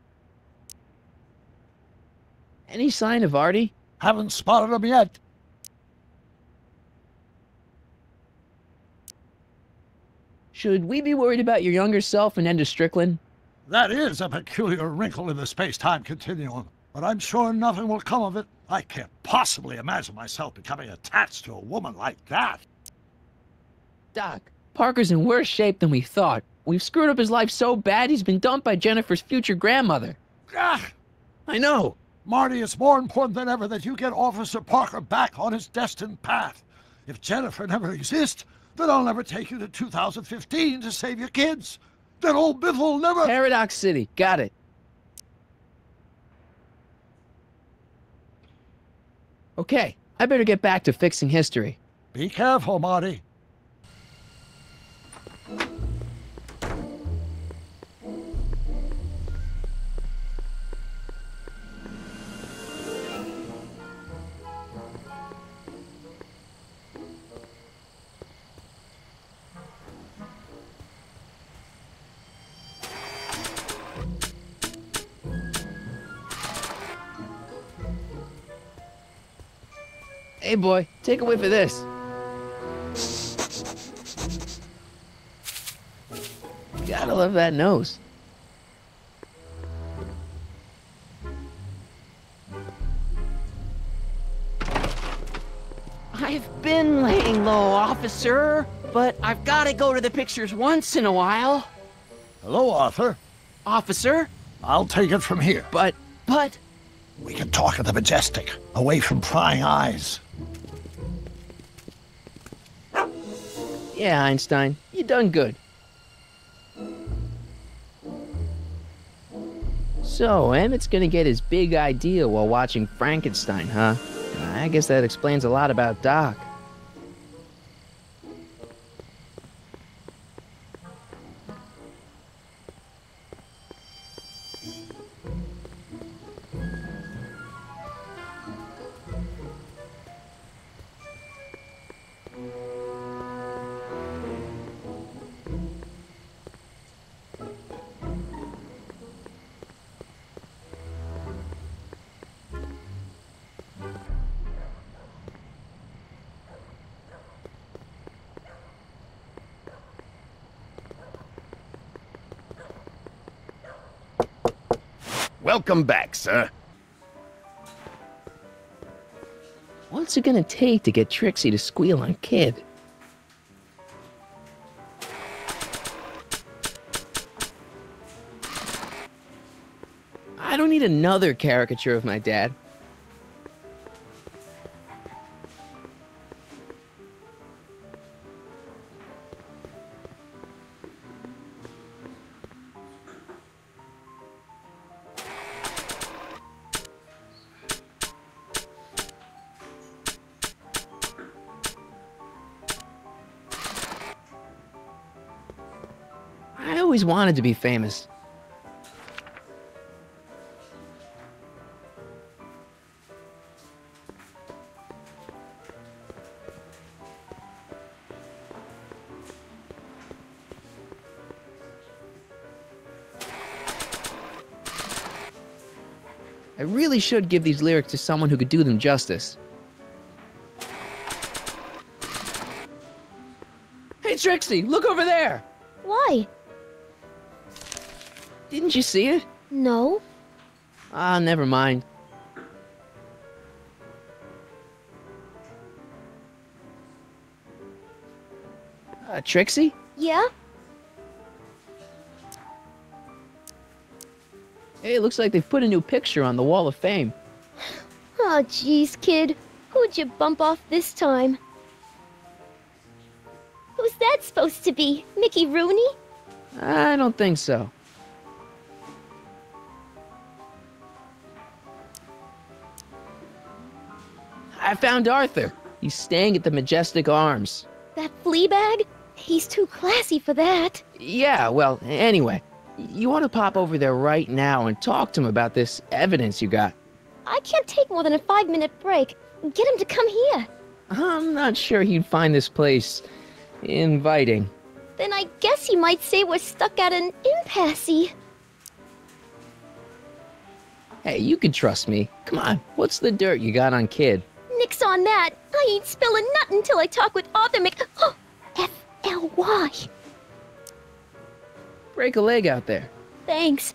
Any sign of Artie? Haven't spotted him yet. Should we be worried about your younger self and Enda Strickland? That is a peculiar wrinkle in the space-time continuum, but I'm sure nothing will come of it. I can't possibly imagine myself becoming attached to a woman like that. Doc, Parker's in worse shape than we thought. We've screwed up his life so bad he's been dumped by Jennifer's future grandmother. Ah! I know. Marty, it's more important than ever that you get Officer Parker back on his destined path. If Jennifer never exists, then I'll never take you to 2015 to save your kids. Then old Biff will never— Paradox City, got it. Okay, I better get back to fixing history. Be careful, Marty. Hey boy, take a whiff of this. Gotta love that nose. I've been laying low, officer, but I've got to go to the pictures once in a while. Hello, Arthur. Officer? I'll take it from here. But... We can talk at the Majestic, away from prying eyes. Yeah, Einstein, you done good. So, Emmett's gonna get his big idea while watching Frankenstein, huh? I guess that explains a lot about Doc. Welcome back, sir. What's it gonna take to get Trixie to squeal on Kid? I don't need another caricature of my dad. I always wanted to be famous. I really should give these lyrics to someone who could do them justice. Hey, Trixie, look over there! Why? Didn't you see it? No. Ah, never mind. Trixie? Yeah? Hey, it looks like they've put a new picture on the Wall of Fame. Oh, jeez, kid. Who'd you bump off this time? Who's that supposed to be? Mickey Rooney? I don't think so. I found Arthur. He's staying at the Majestic Arms. That flea bag? He's too classy for that. Yeah, well, anyway. You want to pop over there right now and talk to him about this evidence you got. I can't take more than a 5-minute break. Get him to come here. I'm not sure he'd find this place inviting. Then I guess he might say we're stuck at an impasse. Hey, you can trust me. Come on, what's the dirt you got on Kid? Nix on that. I ain't spilling nothing until I talk with Arthur Oh, F-L-Y. Break a leg out there. Thanks.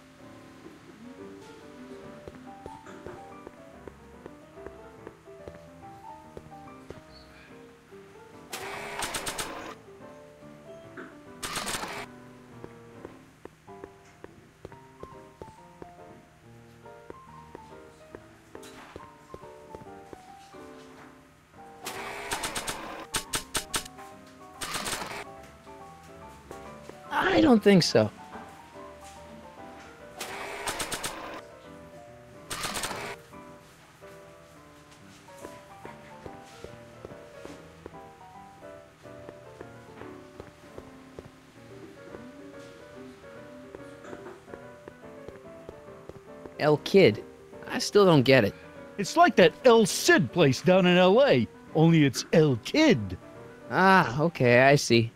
I don't think so. El Kid. I still don't get it. It's like that El Cid place down in L.A., only it's El Kid. Ah, okay, I see.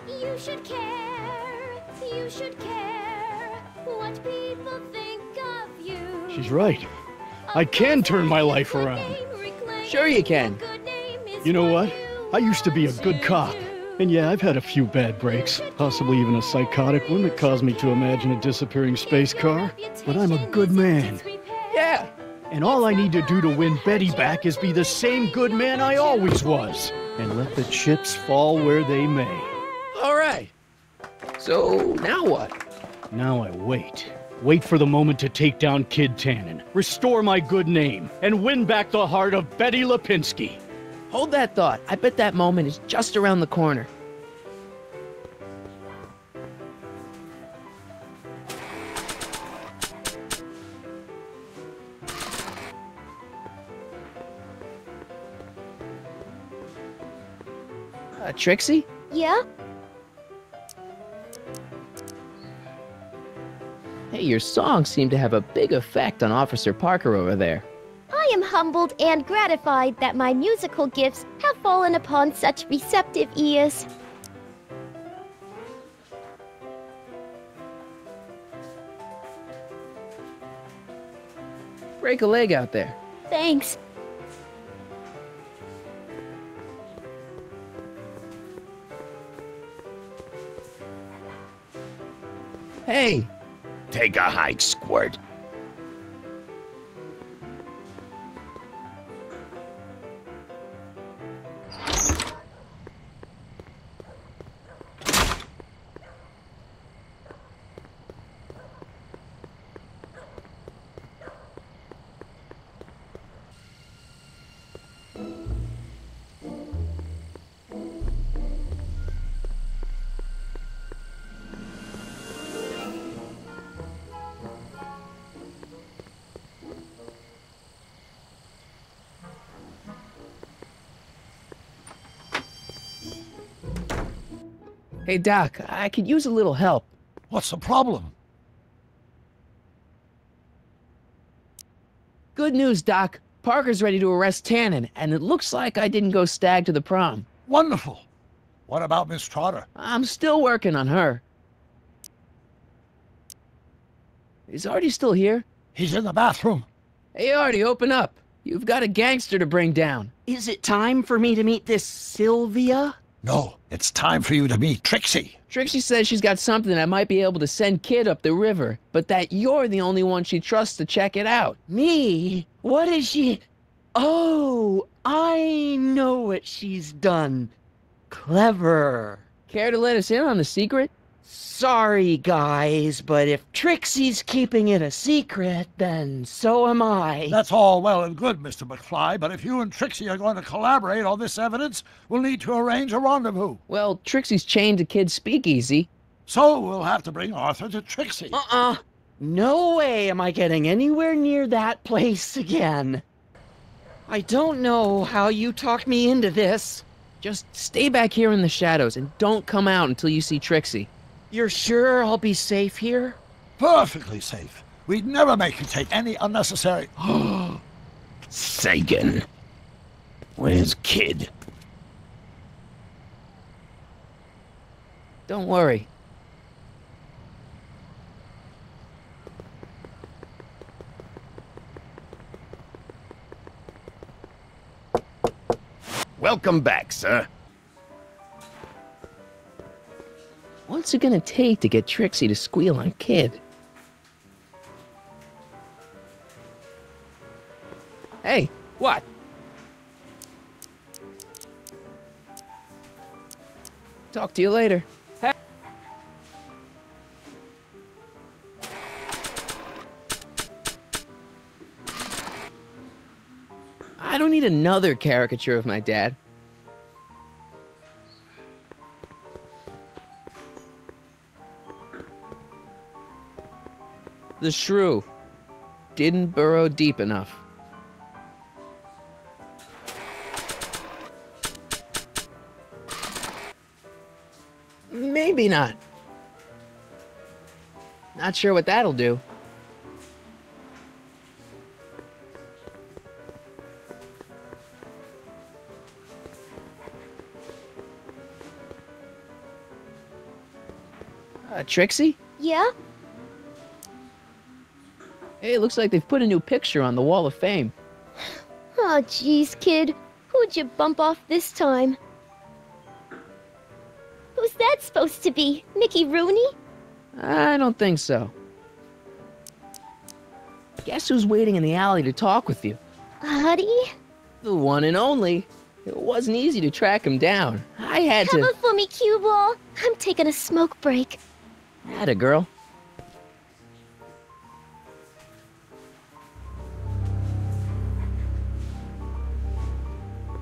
You should care, you should care what people think of you. She's right. I can turn my life around. Sure you can. You know what? I used to be a good cop. And yeah, I've had a few bad breaks, possibly even a psychotic one that caused me to imagine a disappearing space car. But I'm a good man. Yeah. And all I need to do to win Betty back is be the same good man I always was. And let the chips fall where they may. All right. So, now what? Now I wait. Wait for the moment to take down Kid Tannen, restore my good name, and win back the heart of Betty Lipinski. Hold that thought. I bet that moment is just around the corner. Trixie? Yeah? Hey, your songs seem to have a big effect on Officer Parker over there. I am humbled and gratified that my musical gifts have fallen upon such receptive ears. Break a leg out there. Thanks. Hey! Take a hike, Squirt. Hey, Doc, I could use a little help. What's the problem? Good news, Doc. Parker's ready to arrest Tannen, and it looks like I didn't go stag to the prom. Wonderful. What about Miss Trotter? I'm still working on her. Is Artie still here? He's in the bathroom. Hey, Artie, open up. You've got a gangster to bring down. Is it time for me to meet this Sylvia? No, it's time for you to meet Trixie. Trixie says she's got something that might be able to send Kid up the river, but that you're the only one she trusts to check it out. Me? What is she? Oh, I know what she's done. Clever. Care to let us in on the secret? Sorry, guys, but if Trixie's keeping it a secret, then so am I. That's all well and good, Mr. McFly, but if you and Trixie are going to collaborate on this evidence, we'll need to arrange a rendezvous. Well, Trixie's chained to Kid's speakeasy. So we'll have to bring Arthur to Trixie. No way am I getting anywhere near that place again. I don't know how you talked me into this. Just stay back here in the shadows and don't come out until you see Trixie. You're sure I'll be safe here? Perfectly safe. We'd never make you take any unnecessary... Sagan. Where's Kid? Don't worry. Welcome back, sir. What's it gonna take to get Trixie to squeal on Kid? Hey, what? Talk to you later. need another caricature of my dad. The shrew didn't burrow deep enough. Maybe not. Not sure what that'll do. Trixie? Yeah? Hey, it looks like they've put a new picture on the Wall of Fame. Oh, jeez, kid. Who'd you bump off this time? Who's that supposed to be? Mickey Rooney? I don't think so. Guess who's waiting in the alley to talk with you? Audie? The one and only. It wasn't easy to track him down. I had to... Come for me, cue ball. I'm taking a smoke break. Atta girl.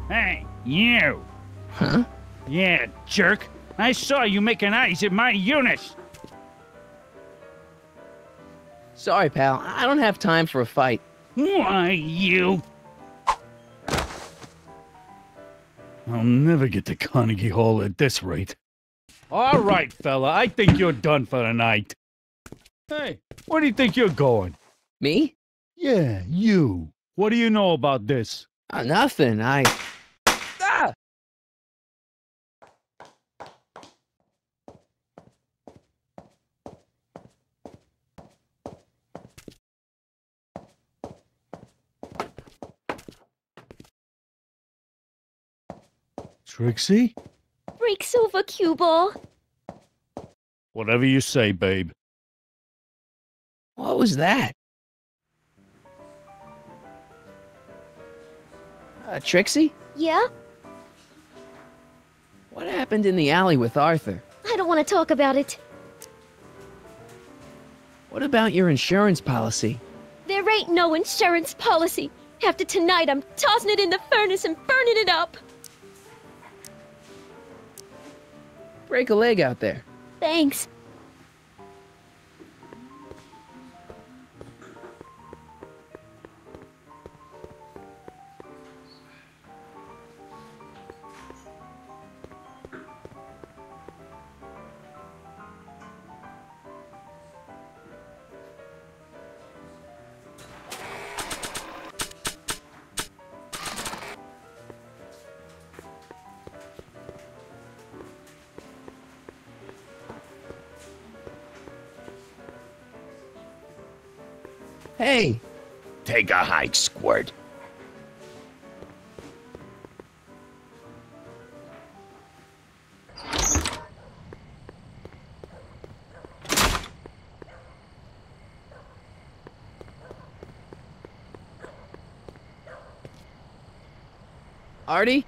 Hey, you! Huh? Yeah, jerk. I saw you making eyes at my Eunice. Sorry, pal. I don't have time for a fight. Why, you... I'll never get to Carnegie Hall at this rate. All right, fella, I think you're done for the night. Hey, where do you think you're going? Me? Yeah, you. What do you know about this? Nothing. Ah! Trixie? Break's over, cue ball. Whatever you say, babe. What was that? Trixie? Yeah? What happened in the alley with Arthur? I don't want to talk about it. What about your insurance policy? There ain't no insurance policy. After tonight, I'm tossing it in the furnace and burning it up. Break a leg out there. Thanks. Hey! Take a hike, Squirt. Artie?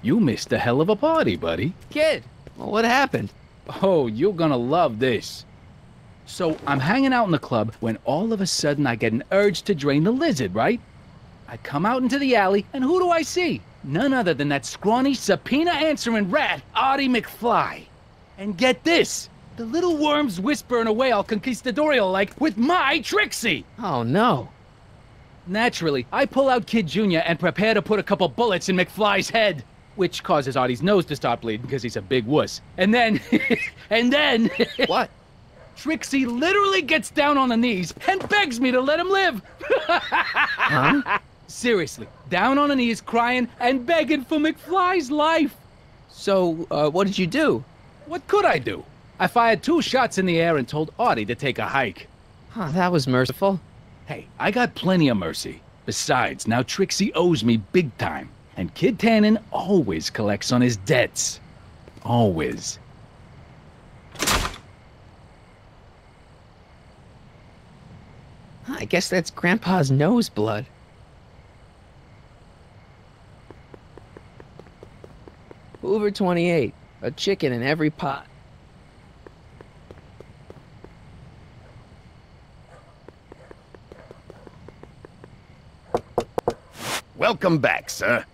You missed a hell of a party, buddy. Kid! Well, what happened? Oh, you're gonna love this. So, I'm hanging out in the club when all of a sudden I get an urge to drain the lizard, right? I come out into the alley, and who do I see? None other than that scrawny, subpoena-answering rat, Artie McFly. And get this! The little worm's whispering away all conquistadorial like with my Trixie! Oh, no. Naturally, I pull out Kid Jr. and prepare to put a couple bullets in McFly's head, which causes Artie's nose to start bleeding because he's a big wuss. And then... and then... What? Trixie literally gets down on the knees and begs me to let him live. Huh? Seriously, down on her knees crying and begging for McFly's life. So, what did you do? What could I do? I fired 2 shots in the air and told Artie to take a hike. Huh, that was merciful. Hey, I got plenty of mercy. Besides, now Trixie owes me big time. And Kid Tannen always collects on his debts. Always. I guess that's Grandpa's nose blood. Hoover 28. A chicken in every pot. Well, Welcome back, sir.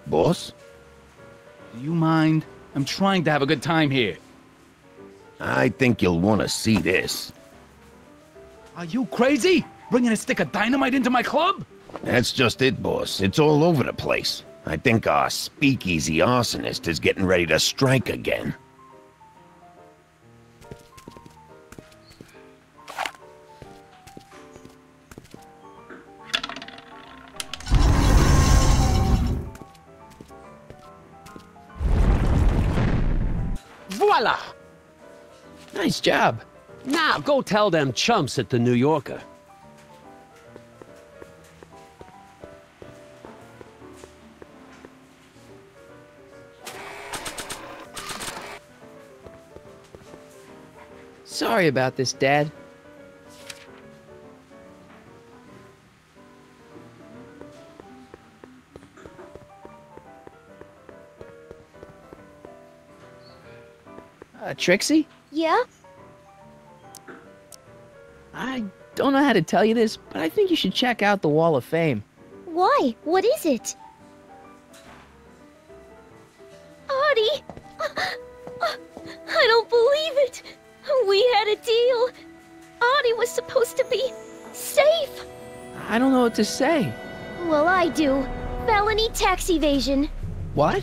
Boss? Do you mind? I'm trying to have a good time here. I think you'll want to see this. Are you crazy? Bringing a stick of dynamite into my club? That's just it, boss. It's all over the place. I think our speakeasy arsonist is getting ready to strike again. Voila! Nice job. Now go tell them chumps at the New Yorker. Sorry about this, Dad. Trixie? Yeah? I don't know how to tell you this, but I think you should check out the Wall of Fame. Why? What is it? Artie! I don't believe it! We had a deal! Artie was supposed to be safe! I don't know what to say. Well, I do. Felony tax evasion. What?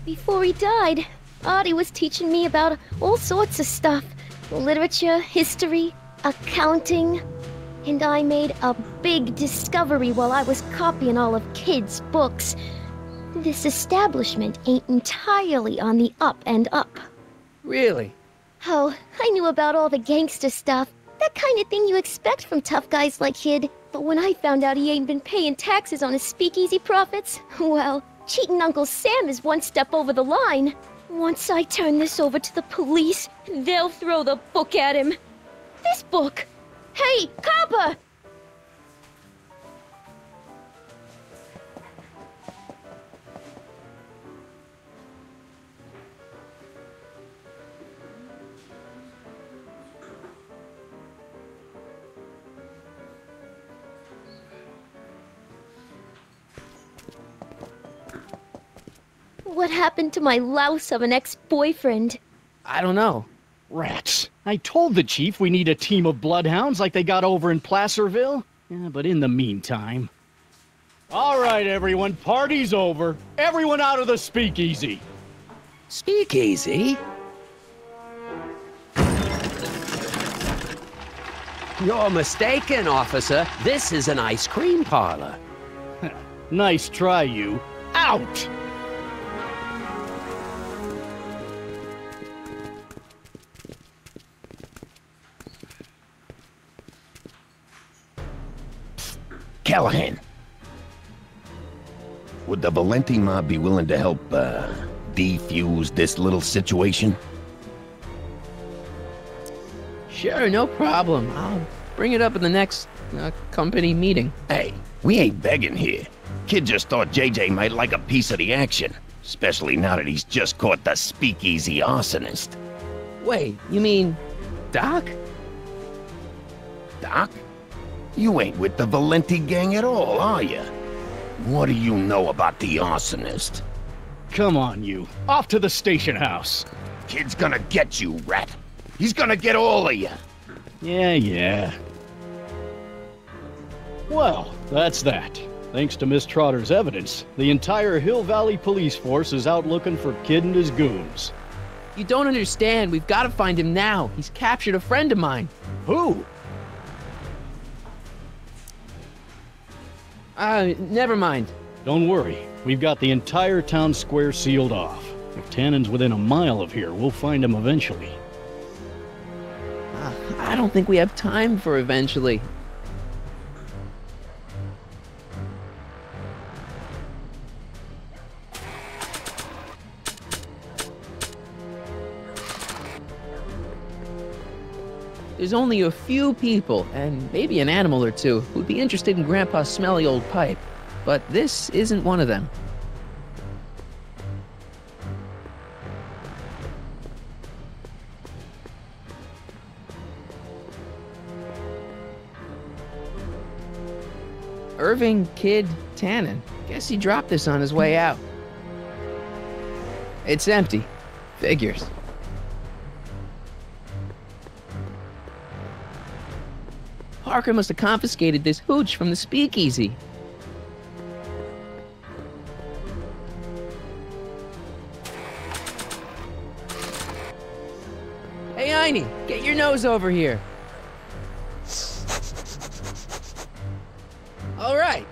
Before he died, Artie was teaching me about all sorts of stuff. Literature, history, accounting. And I made a big discovery while I was copying all of Kid's books. This establishment ain't entirely on the up and up. Really? Oh, I knew about all the gangster stuff. That kind of thing you expect from tough guys like Kid. But when I found out he ain't been paying taxes on his speakeasy profits, well, cheating Uncle Sam is one step over the line. Once I turn this over to the police, they'll throw the book at him. This book! Hey, copper! What happened to my louse of an ex-boyfriend? I don't know. Rats. I told the chief we need a team of bloodhounds like they got over in Placerville. Yeah, but in the meantime... All right, everyone, party's over. Everyone out of the speakeasy. Speakeasy? You're mistaken, officer. This is an ice cream parlor. Nice try, you. Out! Callahan. Would the Valenti mob be willing to help, defuse this little situation? Sure, no problem. I'll bring it up in the next company meeting. Hey, we ain't begging here. Kid just thought JJ might like a piece of the action, especially now that he's just caught the speakeasy arsonist. Wait, you mean Doc? Doc? You ain't with the Valenti gang at all, are you? What do you know about the arsonist? Come on, you. Off to the station house. Kid's gonna get you, rat. He's gonna get all of you. Yeah. Well, that's that. Thanks to Miss Trotter's evidence, the entire Hill Valley police force is out looking for Kid and his goons. You don't understand. We've got to find him now. He's captured a friend of mine. Who? Never mind. Don't worry. We've got the entire town square sealed off. If Tannen's within a mile of here, we'll find him eventually. I don't think we have time for eventually. There's only a few people, and maybe an animal or two, who'd be interested in Grandpa's smelly old pipe. But this isn't one of them. Irving Kid Tannen. Guess he dropped this on his way out. It's empty. Figures. Parker must have confiscated this hooch from the speakeasy. Hey, Einie, get your nose over here. All right.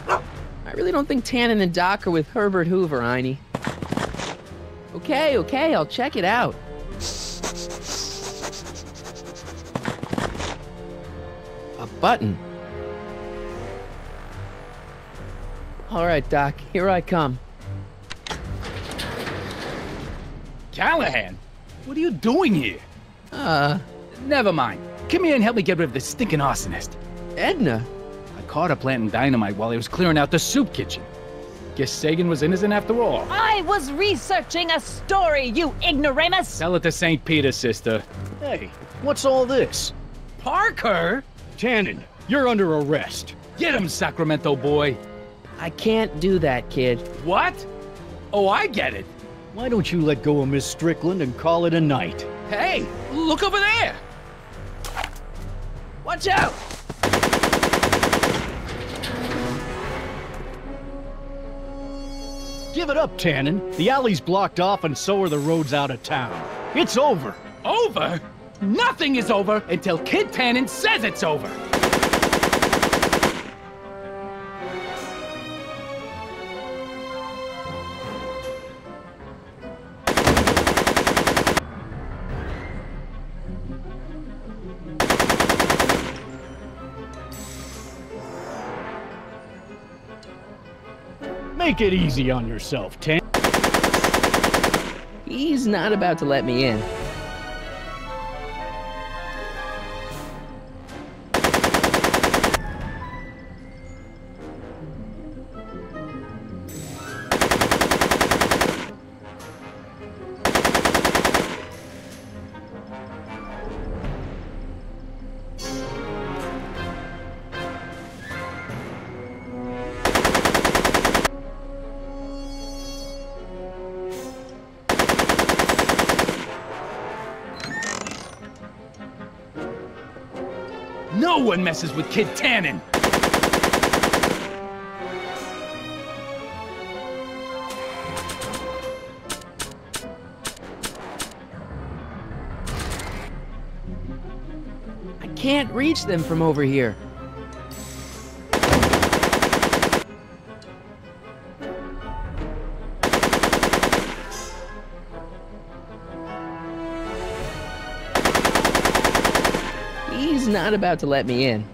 I really don't think Tannen and Doc are with Herbert Hoover, Einie. Okay, I'll check it out. A button. All right, Doc, here I come. Callahan, what are you doing here? Never mind. Come here and help me get rid of this stinking arsonist. Edna? I caught her planting dynamite while he was clearing out the soup kitchen. Guess Sagan was innocent after all. I was researching a story, you ignoramus! Tell it to St. Peter, sister. Hey, what's all this? Parker? Tannen, you're under arrest. Get him, Sacramento boy. I can't do that, kid. What? Oh, I get it. Why don't you let go of Miss Strickland and call it a night? Hey, look over there! Watch out! Give it up, Tannen. The alley's blocked off and so are the roads out of town. It's over. Over? Nothing is over until Kid Tannen says it's over. Make it easy on yourself, Tannen. He's not about to let me in. No one messes with Kid Tannen! I can't reach them from over here. He's not about to let me in.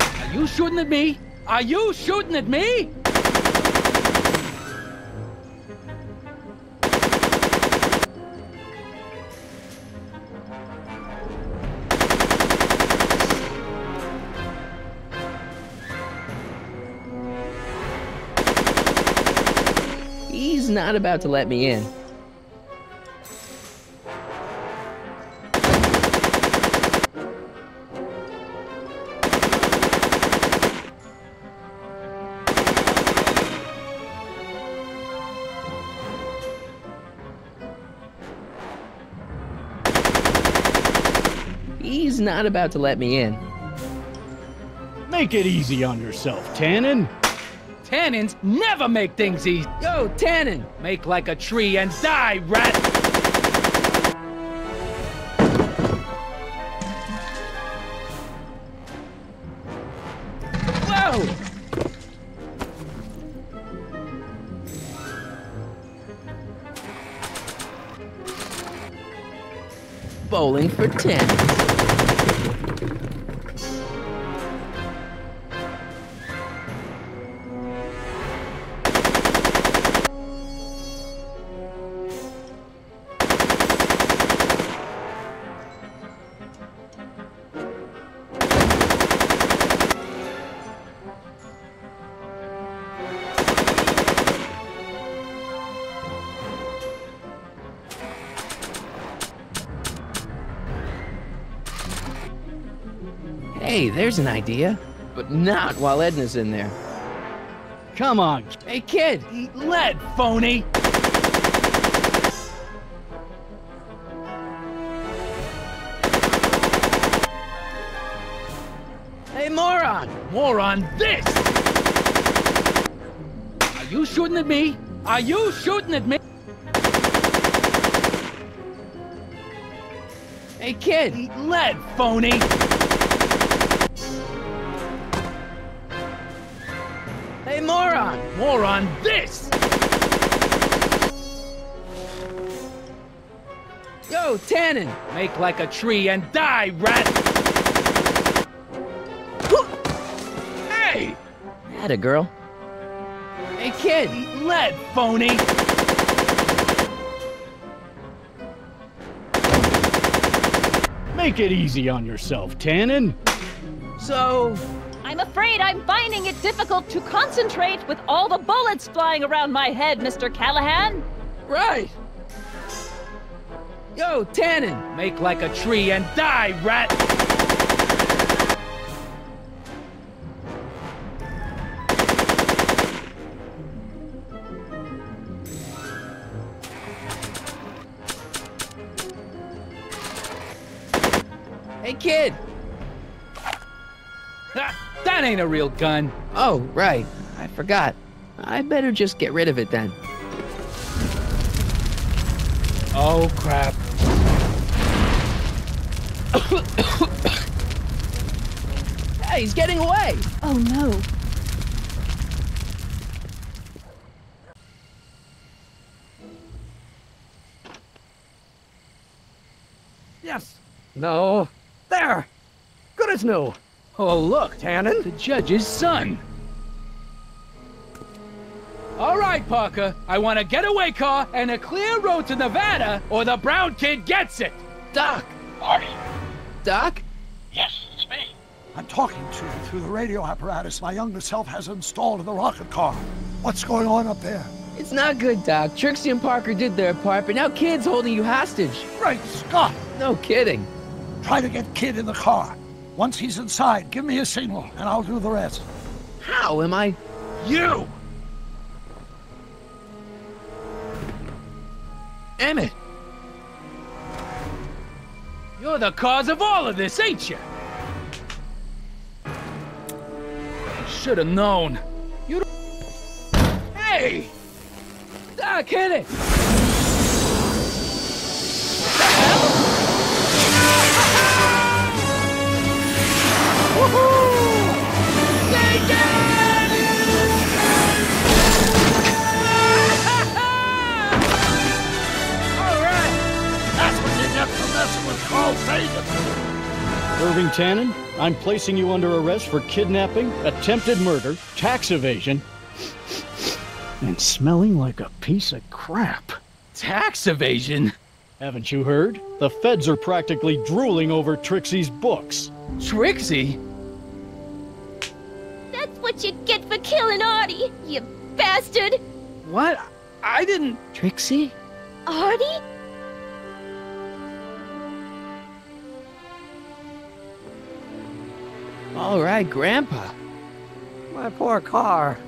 Are you shooting at me? Are you shooting at me? He's not about to let me in. He's not about to let me in. Make it easy on yourself, Tannen. Tannins never make things easy. Yo, Tannen! Make like a tree and die, rat! Whoa! Bowling for 10. Hey, there's an idea. but not while Edna's in there. Come on. Hey, kid! Eat lead, phony! Hey, moron! Moron, this! Are you shooting at me? Are you shooting at me? Hey, kid! Eat lead, phony! Hey, moron! Moron, this! Yo, Tannen! Make like a tree and die, rat! Hey! Atta girl. Hey, kid! Eat lead, phony! Make it easy on yourself, Tannen. So... I'm afraid I'm finding it difficult to concentrate with all the bullets flying around my head, Mr. Callahan. Right! Yo, Tannen! Make like a tree and die, rat! Hey, kid! That ain't a real gun. Oh, right. I forgot. I better just get rid of it then. Oh, crap. Hey, he's getting away! Oh, no. Yes. No. There. Good as new. Oh, look. Tannen? The judge's son. All right, Parker. I want a getaway car and a clear road to Nevada, or the brown kid gets it. Doc! Artie. Doc? Yes, it's me. I'm talking to you through the radio apparatus my youngest self has installed in the rocket car. What's going on up there? It's not good, Doc. Trixie and Parker did their part, but now Kid's holding you hostage. Great Scott! No kidding. Try to get Kid in the car. Once he's inside, give me a signal, and I'll do the rest. How am I... You! Emmett! You're the cause of all of this, ain't you? I should have known. You don't... Hey! Doc, hit it! Irving Tannen, I'm placing you under arrest for kidnapping, attempted murder, tax evasion, and smelling like a piece of crap. Tax evasion? Haven't you heard? The feds are practically drooling over Trixie's books. Trixie? That's what you get for killing Artie, you bastard! What? I didn't... Trixie? Artie? All right, Grandpa. My poor car.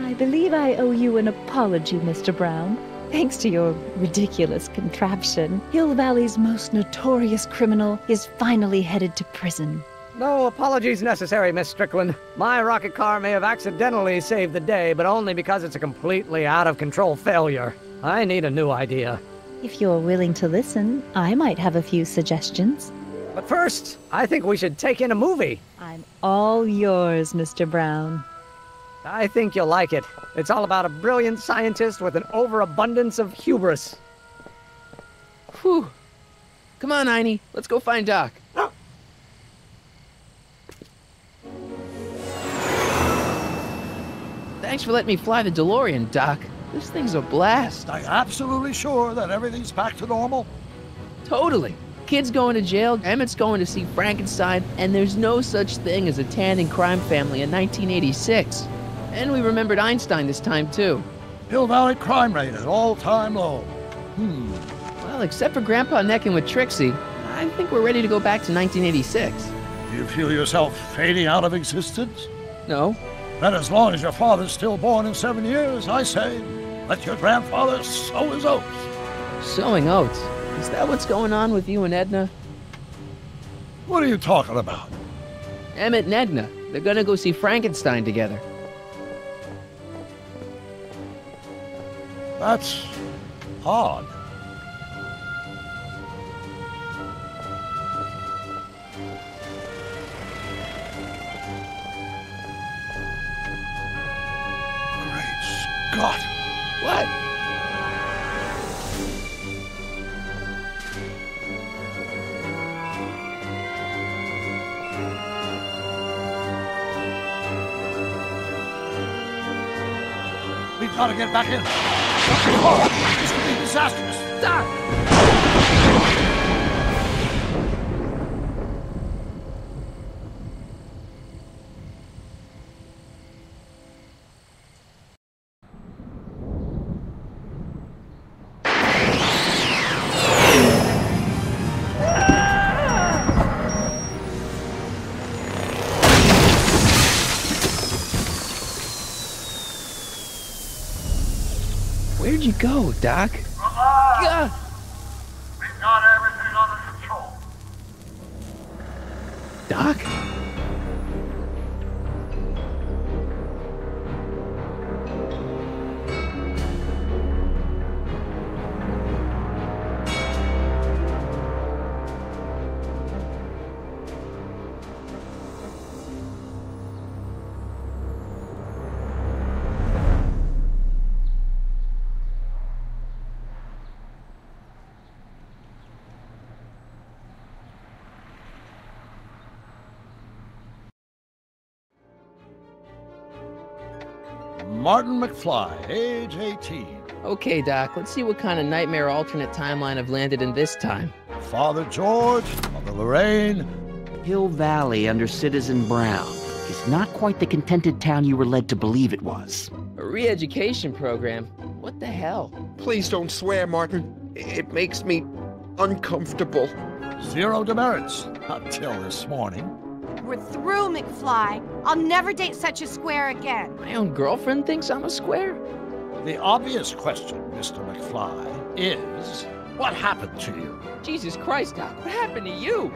I believe I owe you an apology, Mr. Brown. Thanks to your ridiculous contraption, Hill Valley's most notorious criminal is finally headed to prison. No apologies necessary, Miss Strickland. My rocket car may have accidentally saved the day, but only because it's a completely out-of-control failure. I need a new idea. If you're willing to listen, I might have a few suggestions. But first, I think we should take in a movie. I'm all yours, Mr. Brown. I think you'll like it. It's all about a brilliant scientist with an overabundance of hubris. Whew. Come on, Einie. Let's go find Doc. Thanks for letting me fly the DeLorean, Doc. This thing's a blast. Are you absolutely sure that everything's back to normal? Totally. Kid's going to jail, Emmett's going to see Frankenstein, and there's no such thing as a Tannen crime family in 1986. And we remembered Einstein this time, too. Hill Valley crime rate at all-time low. Well, except for Grandpa necking with Trixie, I think we're ready to go back to 1986. Do you feel yourself fading out of existence? No. Then as long as your father's stillborn in 7 years, I say, let your grandfather sow his oats. Sowing oats? Is that what's going on with you and Edna? What are you talking about? Emmett and Edna. They're gonna go see Frankenstein together. That's odd. Great Scott! What? We've got to get back in. This could be disastrous. Stop! Where'd you go, Doc? Relax. We've got everything under control. Doc? Martin McFly, age 18. Okay, Doc, let's see what kind of nightmare alternate timeline I've landed in this time. Father George, Mother Lorraine. Hill Valley under Citizen Brown is not quite the contented town you were led to believe it was. A re-education program? What the hell? Please don't swear, Martin. It makes me uncomfortable. Zero demerits until this morning. We're through, McFly. I'll never date such a square again. My own girlfriend thinks I'm a square? The obvious question, Mr. McFly, is what happened to you? Jesus Christ, Doc, what happened to you?